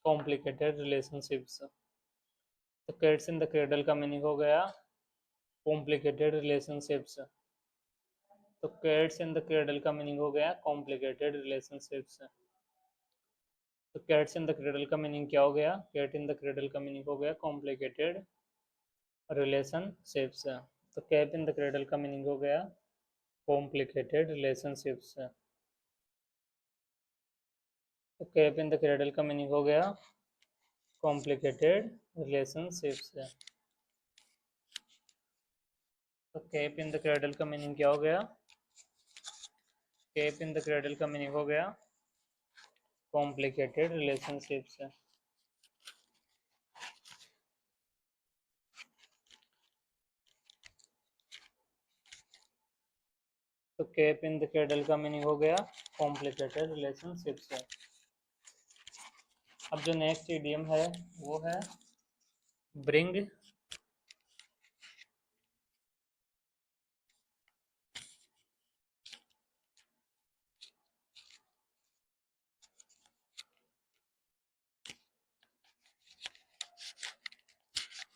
कॉम्प्लिकेटेड रिलेशनशिप्स। तो कैट्स इन द क्रेडल का मीनिंग हो गया कॉम्प्लिकेटेड रिलेशनशिप्स। तो कैट्स इन द क्रेडल का मीनिंग हो गया कॉम्प्लिकेटेड रिलेशनशिप्स। तो कैट्स इन द क्रेडल का मीनिंग क्या हो गया? कैट इन द क्रेडल का मीनिंग हो गया कॉम्प्लिकेटेड रिलेशनशिप्स। तो कैट इन द क्रेडल का मीनिंग हो गया कॉम्प्लिकेटेड रिलेशनशिप्स। तो कैप इन द क्रेडल का मीनिंग हो गया कॉम्प्लिकेटेड रिलेशनशिप्स। तो कैप इन द क्रेडल का मीनिंग क्या हो गया? कैप इन द क्रेडल का मीनिंग हो गया कॉम्प्लिकेटेड रिलेशनशिप्स। तो कैप इन द क्रेडल का मीनिंग हो गया कॉम्प्लिकेटेड रिलेशनशिप्स। अब जो नेक्स्ट इडियम है वो है bring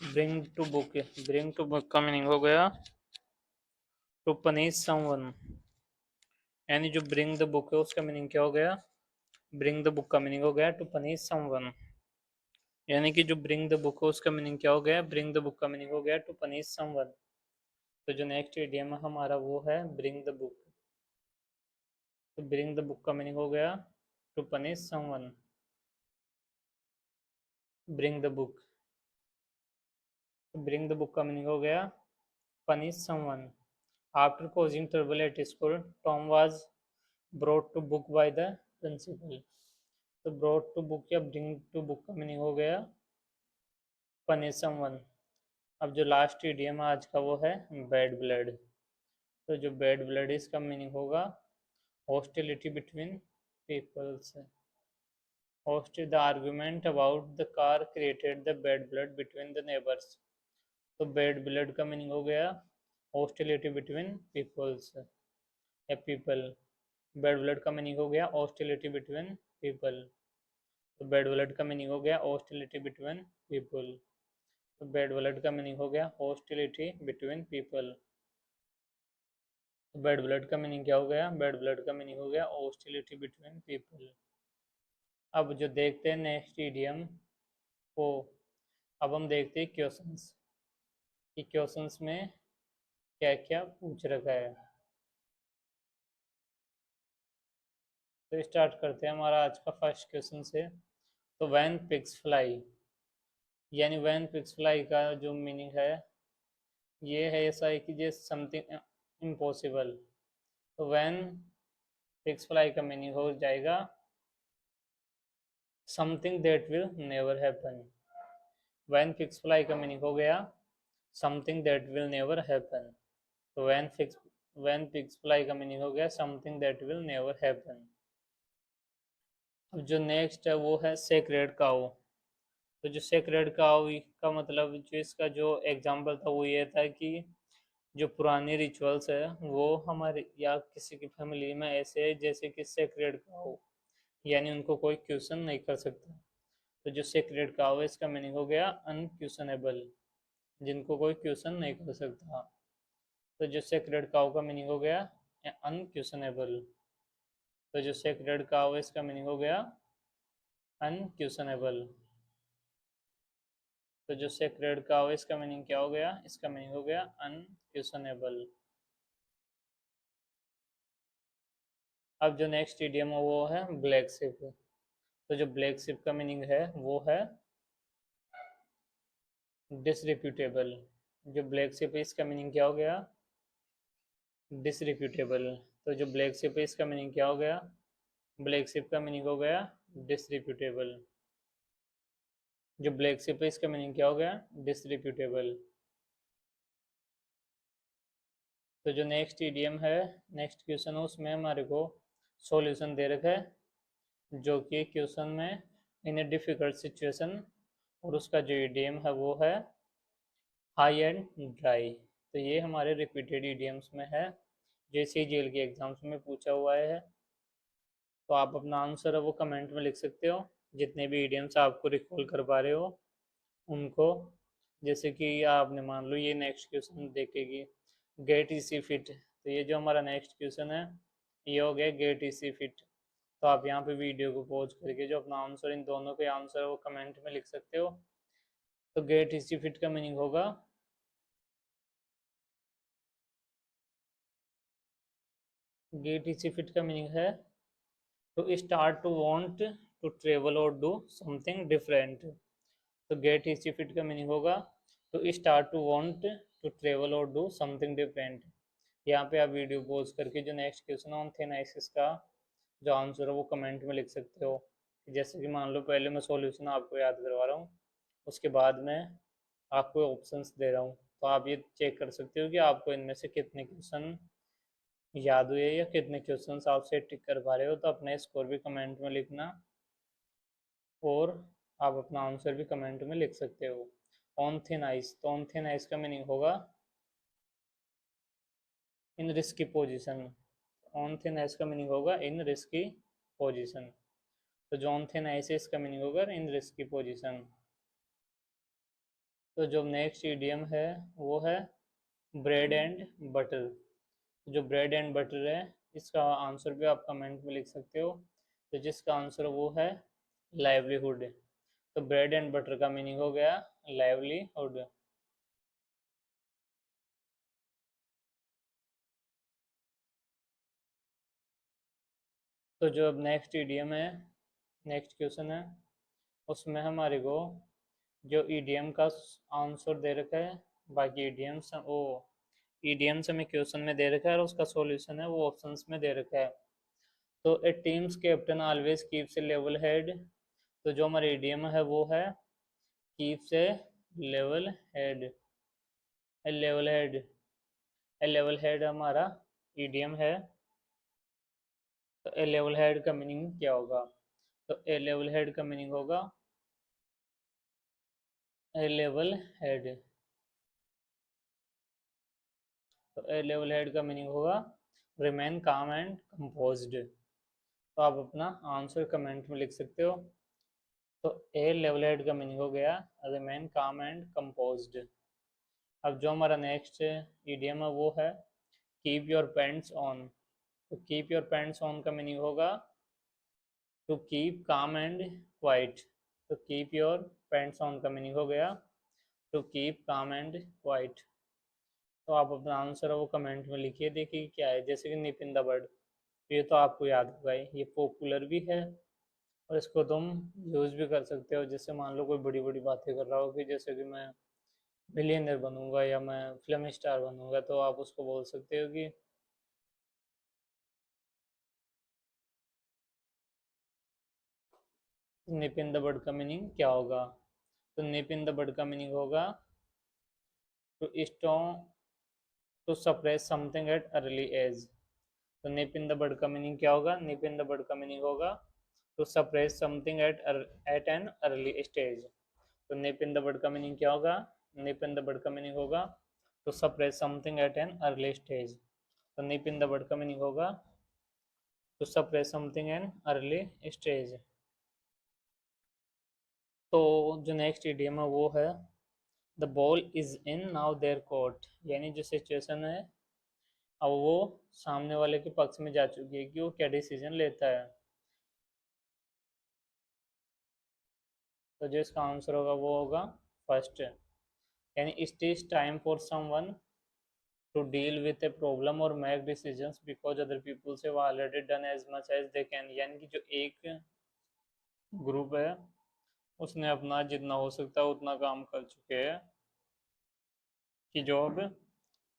bring to book. Bring to book का मीनिंग हो गया टू पनिश समवन, यानी जो ब्रिंग द बुक है उसका मीनिंग क्या हो गया? ब्रिंग द बुक का मीनिंग हो गया टू पनिश समवन, यानी कि जो ब्रिंग द बुक है उसका मीनिंग क्या हो गया? ब्रिंग द बुक का मीनिंग हो गया टू पनिश समवन। तो जो नेक्स्ट इडियम है हमारा वो है ब्रिंग द बुक। तो ब्रिंग द बुक का मीनिंग हो गया to punish someone. Bring the book. Bring the book का मीनिंग हो गया punish someone. After causing trouble at school, Tom was brought to book by the principal. तो brought to book या bring to book का meaning हो गया punish someone। अब जो लास्ट इडियम आज का वो है बैड ब्लड। तो जो बैड ब्लड है इसका मीनिंग होगा hostility between peoples. Hostile the argument about the car created the bad blood between the neighbours. तो बैड ब्लड का मीनिंग हो गया हॉस्टिलिटी बिटवीन पीपल्स या पीपल। बैड ब्लड का मीनिंग हो गया हॉस्टिलिटी बिटवीन पीपल। तो बैड ब्लड का मीनिंग हो गया हॉस्टिलिटी बिटवीन पीपल। तो बैड ब्लड का मीनिंग हो गया हॉस्टिलिटी बिटवीन पीपल। तो बैड ब्लड का मीनिंग क्या हो गया? बैड ब्लड का मीनिंग हो गया हॉस्टिलिटी बिटवीन पीपल। अब जो देखते हैं नेक्स्ट इडियम को, अब हम देखते हैं क्वेश्चंस कि क्वेश्चंस में क्या क्या पूछ रखा है। तो स्टार्ट करते हैं हमारा आज का फर्स्ट क्वेश्चन से। तो व्हेन पिग्स फ्लाई, यानी व्हेन पिग्स फ्लाई का जो मीनिंग है ये है ऐसा है कि जैसे समथिंग इम्पॉसिबल। तो व्हेन पिग्स फ्लाई का मीनिंग हो जाएगा something that will never happen. When pigs fly का मीनिंग हो गया something that will never happen. तो व्हेन पिग्स फ्लाई का मीनिंग हो गया something that will never happen. अब जो नेक्स्ट है वो है सेक्रेड काउ। तो जो सेक्रेड काउ का मतलब जो इसका जो एग्जाम्पल था वो ये था कि जो पुराने रिचुअल्स है वो हमारे या किसी की फैमिली में ऐसे है जैसे कि सेक्रेड काउ, यानी उनको कोई क्वेश्चन नहीं कर सकता। तो जो सेक्रेड काउ है इसका मीनिंग हो गया अनक्वेश्चनेबल, जिनको कोई क्वेश्चन नहीं कर सकता। तो जो सेक्रेड काउ का मीनिंग हो गया अनक्वेश्चनेबल। तो जो सेक्रेड काउ है इसका मीनिंग हो गया अनक्वेश्चनेबल। तो जो सेक्रेड काउ है इसका मीनिंग क्या हो गया, इसका मीनिंग हो गया अनक्वेश्चनेबल। अब जो नेक्स्ट इडियम है वो है ब्लैक शिप। तो जो ब्लैक शिप का मीनिंग है वो है डिसरिप्यूटेबल। जो ब्लैक शिप है इसका मीनिंग क्या हो गया, डिसरिप्यूटेबल। तो जो ब्लैक शिप है इसका मीनिंग क्या हो गया, ब्लैक शिप का मीनिंग हो गया डिसरिप्यूटेबल। जो ब्लैक शिप है इसका मीनिंग क्या हो गया, डिसरिप्यूटेबल। तो जो नेक्स्ट ईडीएम है, नेक्स्ट क्वेश्चन है उसमें हमारे को सॉल्यूशन दे रखा है, जो कि क्वेश्चन में इन ए डिफिकल्ट सिचुएशन, और उसका जो ईडीएम है वो है हाई एंड ड्राई। तो ये हमारे रिपीटेड ईडीएम्स में है, जैसे जेल के एग्जाम्स में पूछा हुआ है। तो आप अपना आंसर है वो कमेंट में लिख सकते हो, जितने भी ईडीएम्स आपको रिकॉल कर पा रहे हो उनको। जैसे कि आपने मान लो ये नेक्स्ट क्वेश्चन देखेगी गेट इसी फिट, तो ये जो हमारा नेक्स्ट क्वेश्चन है ये हो गया गेट इसी फिट। तो आप यहाँ पे वीडियो को पॉज करके जो अपना आंसर, इन दोनों के आंसर वो कमेंट में लिख सकते हो। तो गेट इसी फिट का मीनिंग होगा, गेट इसी फिट का मीनिंग है to start to want to travel और डू समथिंग डिफरेंट। तो गेट इसी फिट का मीनिंग होगा to start to want to travel और डू समथिंग डिफरेंट। यहाँ पे आप वीडियो पॉज करके जो नेक्स्ट क्वेश्चन ऑन थेनाइसिस का जो आंसर है वो कमेंट में लिख सकते हो। जैसे कि मान लो पहले मैं सॉल्यूशन आपको याद करवा रहा हूँ, उसके बाद मैं आपको ऑप्शंस दे रहा हूँ, तो आप ये चेक कर सकते हो कि आपको इनमें से कितने क्वेश्चन याद हुए या कितने क्वेश्चन आप से टिक कर पा रहे हो। तो अपने स्कोर भी कमेंट में लिखना, और आप अपना आंसर भी कमेंट में लिख सकते हो। ऑन थिन आइस, तो ऑन थिन आइस का मीनिंग होगा in risky position. On thin ice का मीनिंग होगा इन रिस्की पोजीशन। तो जो ऑन थिन आइस है इसका मीनिंग होगा इन रिस्की पोजीशन। तो जो नेक्स्ट इडियम है वो है ब्रेड एंड बटर। जो ब्रेड एंड बटर है इसका आंसर भी आप कमेंट में लिख सकते हो। तो जिसका आंसर वो है लाइवलीहुड। तो ब्रेड एंड बटर का मीनिंग हो गया लाइवलीहुड। तो जो अब नेक्स्ट ईडीएम है, नेक्स्ट क्वेश्चन है, उसमें हमारे को जो ईडीएम का आंसर दे रखा है, बाकी ईडीएम्स वो ईडीएम्स हमें क्वेश्चन में दे रखा है और उसका सॉल्यूशन है वो ऑप्शंस में दे रखा है। तो ए टीम्स कैप्टन ऑलवेज कीप्स ए लेवल हेड। तो जो हमारा ईडीएम है वो है कीप्स ए लेवल हेड। ए लेवल हेड, ए लेवल हेड हमारा ईडीएम है। तो ए लेवल हेड का मीनिंग क्या होगा, तो ए लेवल हेड का मीनिंग होगा ए लेवल हेड। तो ए लेवल हेड का मीनिंग होगा रिमेन काम एंड कंपोज्ड। तो आप अपना आंसर कमेंट में लिख सकते हो। तो ए लेवल हेड का मीनिंग हो गया रिमेन काम एंड कंपोज्ड। अब जो हमारा नेक्स्ट इडियम है वो है कीप योर पैंट्स ऑन। तो कीप योर पैंट्स ऑन का मीनिंग होगा to keep calm and quiet. तो कीप योर पैंट्स ऑन का मीनिंग हो गया to keep calm and quiet. तो आप अपना आंसर है वो कमेंट में लिखिए, देखिए क्या है। जैसे कि निप इन द बर्ड, ये तो आपको याद होगा ही, ये पॉपुलर भी है और इसको तुम यूज़ भी कर सकते हो। जैसे मान लो कोई बड़ी बड़ी बातें कर रहा हो कि जैसे कि मैं मिलियनर बनूंगा या मैं फिल्म स्टार बनूंगा, तो आप उसको बोल सकते हो कि निप इन द बर्ड का मीनिंग क्या होगा। तो निप इन द बर्ड का मीनिंग होगा to stone to suppress something at early age. तो निप इन द बड का मीनिंग क्या होगा? निप इन द बड का मीनिंग होगा to suppress something at an early stage. तो निप इन द बड का मीनिंग क्या होगा? निप इन द बड का मीनिंग होगा to suppress something at an early stage. तो निप इन द बड का मीनिंग होगा to suppress something an early stage. तो जो नेक्स्ट इडियम है वो है the ball is in now their court, यानी जो सिचुएशन है अब वो सामने वाले के पक्ष में जा चुकी है कि वो क्या डिसीजन लेता है। तो जो इसका आंसर होगा वो होगा फर्स्ट, यानी it is time for someone to deal with a problem और make decisions because other peoples have already done as much as they can, यानी कि जो एक ग्रुप है उसने अपना जितना हो सकता है उतना काम कर चुके हैं कि जो अब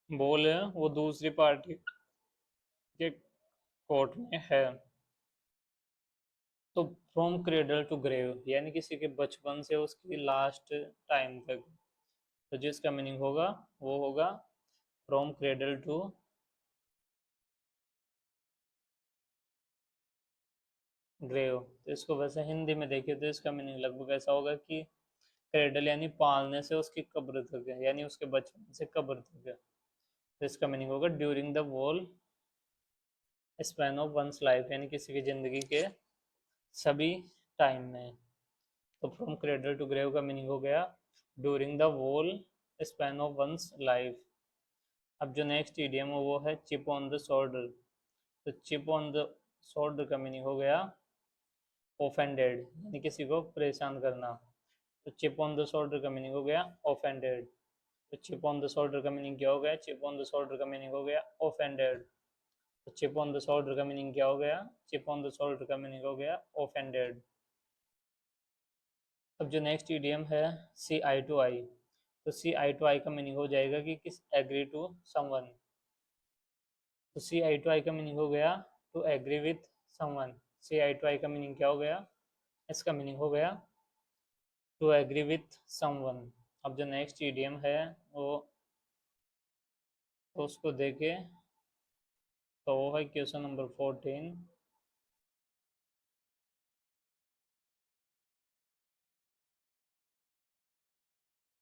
बॉल है वो दूसरी पार्टी के कोर्ट में है। तो फ्रॉम क्रेडल टू ग्रेव, यानी किसी के बचपन से उसकी लास्ट टाइम तक। तो जिसका मीनिंग होगा वो होगा फ्रॉम क्रेडल टू ग्रेव। तो इसको वैसे हिंदी में देखिए तो इसका मीनिंग लगभग ऐसा होगा कि क्रेडल यानी पालने से उसकी कब्र तक है, यानी उसके बचपन से कब्र तक है। तो इसका मीनिंग होगा during the whole span of one's life, यानी किसी की जिंदगी के सभी टाइम में। तो फ्रॉम क्रेडल टू ग्रेव का मीनिंग हो गया during the whole span of one's life. अब जो नेक्स्ट इडियम है वो है चिप ऑन द शोल्डर। तो चिप ऑन द शोल्डर का मीनिंग हो गया ऑफेंडेड, यानी किसी को परेशान करना। तो चिप ऑन द शोल्डर का मीनिंग हो गया ऑफेंडेड। तो चिप ऑन द शोल्डर का मीनिंग क्या हो गया? चिप ऑन द शोल्डर का मीनिंग हो गया ऑफेंडेड। तो चिप ऑन द शोल्डर का मीनिंग क्या हो गया? चिप ऑन द शोल्डर का मीनिंग हो गया ऑफेंडेड। अब जो नेक्स्ट ईडियम है सी आई टू आई। तो सी आई टू आई का मीनिंग हो जाएगा कि किस एग्री टू समवन। तो सी आई टू आई का मीनिंग हो गया to agree with someone. See eye to eye का मीनिंग क्या हो गया? इसका मीनिंग हो गया टू एग्री विथ समवन। अब जो नेक्स्ट ईडियम है वो तो उसको देखे तो वो है क्वेश्चन नंबर 14।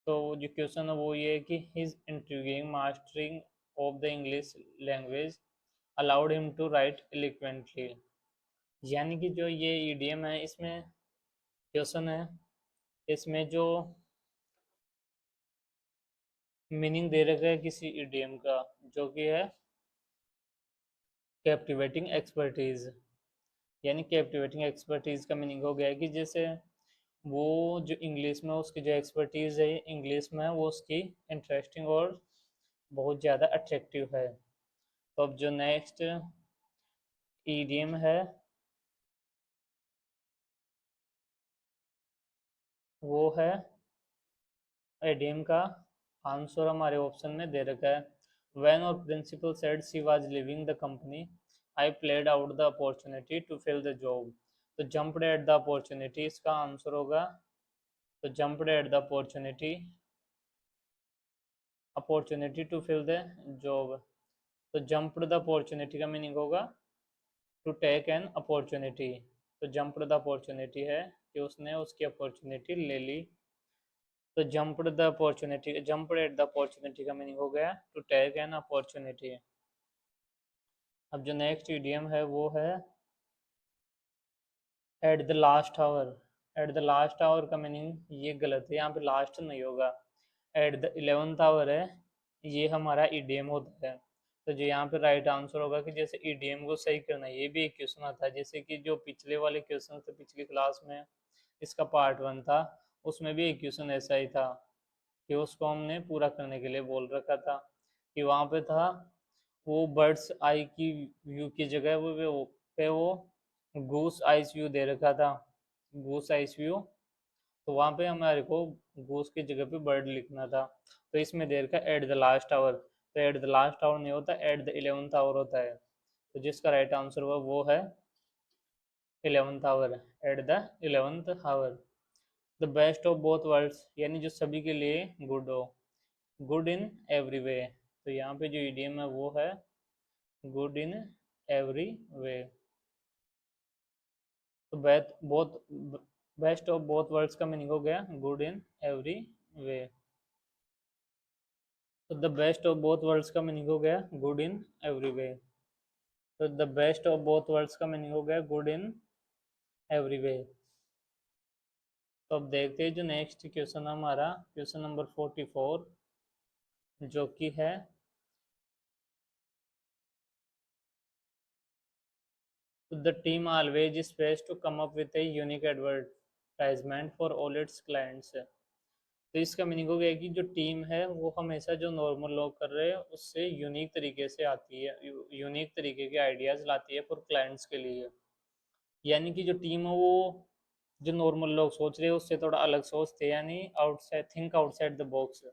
तो जो क्वेश्चन है वो ये है कि his intriguing mastering of the English language allowed him to write eloquently, यानी कि जो ये ईडीएम है इसमें क्वेश्चन है, इसमें जो मीनिंग दे रखा है किसी ईडीएम का जो कि है कैप्टिवेटिंग एक्सपर्टीज, यानी कैप्टिवेटिंग एक्सपर्टीज का मीनिंग हो गया है कि जैसे वो जो इंग्लिश में उसकी जो एक्सपर्टीज है इंग्लिश में वो उसकी इंटरेस्टिंग और बहुत ज़्यादा अट्रैक्टिव है। तो अब जो नेक्स्ट ईडीएम है वो है ईडीएम का आंसर हमारे ऑप्शन में दे रखा है when our principal said she was living the company I played out the opportunity to fill the job. तो जंप्ड एट द अपॉर्चुनिटी इसका आंसर होगा। तो jumped at the opportunity to fill the job. तो jumped the opportunity का meaning होगा to take an opportunity. तो jumped the opportunity है कि उसने उसकी अपॉर्चुनिटी ले ली। तो जंप्ड एट द अपॉर्चुनिटी का मीनिंग हो गया टू टेक एन अपॉर्चुनिटी। अब जो नेक्स्ट इडियम है वो है at the last hour. At the last hour का मीनिंग ये गलत है, यहाँ पे लास्ट नहीं होगा, एट द 11th आवर है, ये हमारा ईडीएम होता है। तो जो यहाँ पे राइट आंसर होगा कि जैसे ईडीएम को सही करना है, ये भी एक क्वेश्चन आता है जैसे कि जो पिछले वाले क्वेश्चन थे पिछली क्लास में, इसका पार्ट 1 था, उसमें भी एक क्वेश्चन ऐसा ही था कि उसको हमने पूरा करने के लिए बोल रखा था कि वहाँ पे था वो बर्ड्स आई की व्यू की जगह वो गूस आइस व्यू दे रखा था, गूस आइस व्यू। तो वहाँ पे हमारे को गूस की जगह पे बर्ड लिखना था। तो इसमें दे रखा एट द लास्ट आवर, तो एट द लास्ट आवर नहीं होता, एट द 11th आवर होता है। तो जिसका राइट आंसर हुआ वो है 11th hour, at the 11th hour. The best of both worlds, यानी जो सभी के लिए गुड हो, गुड इन एवरी वे। तो यहाँ पे जो ईडियम है वो है गुड इन एवरी वे। तो बेस्ट ऑफ बोथ वर्ल्ड्स का मीनिंग हो गया गुड इन एवरी वे। तो the best of both world's का मीनिंग हो गया गुड इन एवरी वे। तो the best of both world's का मीनिंग हो गया गुड इन एवरी वे। तो अब देखते हैं जो नेक्स्ट क्वेश्चन हमारा क्वेश्चन नंबर 44, जो कि है the team always space to come up with a unique advertisement for all its clients. तो इसका मीनिंग हो गया कि जो टीम है वो हमेशा जो नॉर्मल लोग कर रहे हैं उससे यूनिक तरीके से आती है, यूनिक तरीके के आइडियाज लाती है फॉर क्लाइंट्स के लिए। यानी कि जो टीम है वो जो नॉर्मल लोग सोच रहे हैं उससे थोड़ा अलग सोचते हैं, यानी outside think outside the box.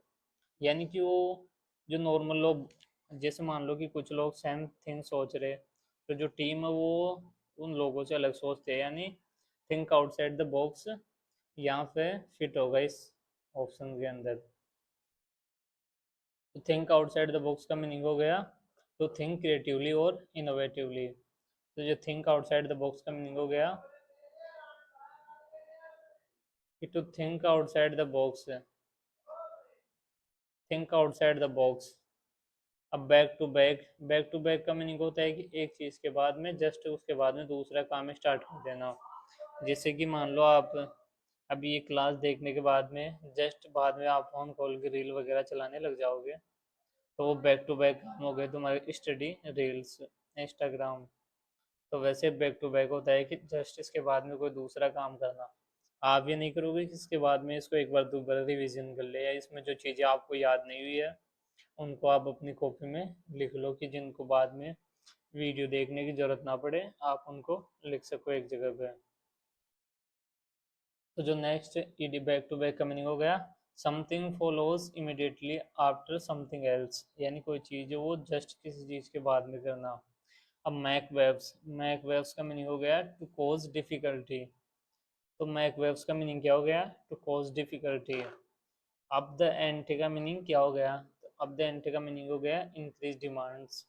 यानी कि वो जो नॉर्मल लोग, जैसे मान लो कि कुछ लोग सेम थिंग सोच रहे, तो जो टीम है वो उन लोगों से अलग सोचते हैं, यानी थिंक आउटसाइड द बॉक्स यहाँ पे फिट होगा इस ऑप्शन के अंदर। तो थिंक आउटसाइड द बॉक्स का मीनिंग हो गया टू थिंक क्रिएटिवली और इनोवेटिवली। तो जो थिंक आउटसाइड द बॉक्स का मीनिंग हो गया कि to think outside the box, think outside the box. अब बैक टू बैक का मीनिंग होता है कि एक चीज के बाद में जस्ट उसके बाद में दूसरा काम स्टार्ट कर देना। जैसे कि मान लो आप अभी ये क्लास देखने के बाद में जस्ट बाद में आप फोन खोल के रील वगैरह चलाने लग जाओगे, तो वो बैक टू बैक काम हो गए तुम्हारे स्टडी रील्स इंस्टाग्राम। तो वैसे बैक टू बैक होता है कि जस्ट इसके बाद में कोई दूसरा काम करना। आप ये नहीं करोगे कि इसके बाद में इसको एक बार दोबारा रिवीजन कर ले, या इसमें जो चीज़ें आपको याद नहीं हुई है उनको आप अपनी कॉपी में लिख लो, कि जिनको बाद में वीडियो देखने की जरूरत ना पड़े आप उनको लिख सको एक जगह पे। तो जो नेक्स्ट ईडी बैक टू बैक का मीनिंग हो गया something follows immediately after something else, यानी कोई चीज़ है वो जस्ट किसी चीज़ के बाद में करना। अब मैक वेव्स का मीनिंग हो गया टू कॉज डिफिकल्टी। तो मैक वेव्स का मीनिंग क्या हो गया टू कॉज डिफिकल्टी। अब द एंटी का मीनिंग क्या हो गया, तो अब द एंटी का मीनिंग हो गया इंक्रीज डिमांड्स।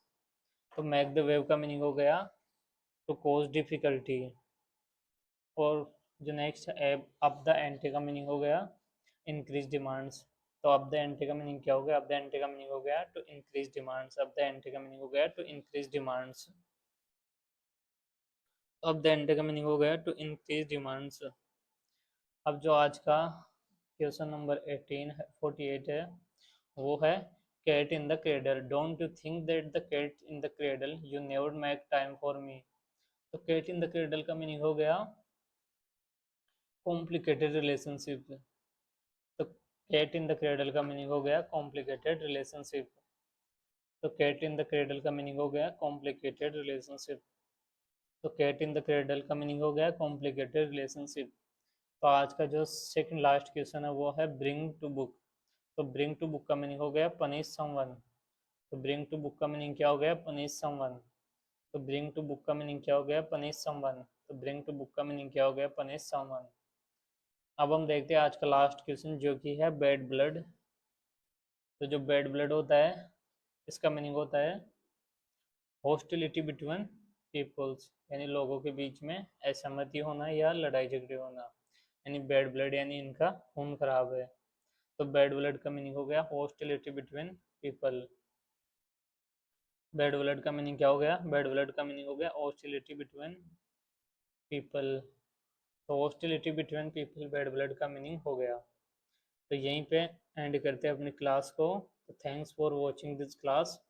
तो मैक द वेव का मीनिंग हो गया टू कॉज डिफिकल्टी। और जो नेक्स्ट है अब द एंटी का मीनिंग हो गया इंक्रीज डिमांड्स। तो अब द एंटी का मीनिंग क्या हो गया, अब द एंटी का मीनिंग हो गया टू इंक्रीज डिमांड्स। अब द एंटी का मीनिंग हो गया टू इंक्रीज डिमांड्स। अब द एंटी का मीनिंग हो गया टू इंक्रीज डिमांड्स। अब जो आज का क्वेश्चन नंबर 48 है वो है cat in the cradle, don't you think that the cat in the cradle you never make time for me. तो कैट इन द क्रेडल का मीनिंग हो गया कॉम्प्लिकेटेड रिलेशनशिप। तो कैट इन द क्रेडल का meaning हो गया complicated relationship. तो cat in the cradle का मीनिंग हो गया कॉम्प्लिकेटेड रिलेशनशिप। तो कैट इन द क्रेडल का मीनिंग हो गया कॉम्प्लिकेटेड रिलेशनशिप। तो आज का जो सेकंड लास्ट क्वेश्चन है वो है ब्रिंग टू बुक। तो ब्रिंग टू बुक का मीनिंग हो गया पनिश समवन। तो ब्रिंग टू बुक का मीनिंग क्या हो गया पनिश समवन। तो ब्रिंग टू बुक का मीनिंग क्या हो गया पनिश समवन। तो ब्रिंग टू बुक का मीनिंग क्या हो गया पनिश समवन। अब हम देखते हैं आज का लास्ट क्वेश्चन जो कि है बैड ब्लड। तो जो बैड ब्लड होता है इसका मीनिंग होता है हॉस्टिलिटी बिटवीन पीपल्स, यानी लोगों के बीच में असहमति होना या लड़ाई झगड़े होना। यानी बैड ब्लड यानी इनका खून खराब है। तो बैड ब्लड का मीनिंग हो गया hostility between people. Bad blood का मीनिंग क्या हो गया, बैड ब्लड का मीनिंग हो गया हॉस्टिलिटी बिटवीन पीपल। तो hostility between people bad blood का मीनिंग हो गया। तो यहीं पे एंड करते हैं अपनी क्लास को। तो thanks for watching this class.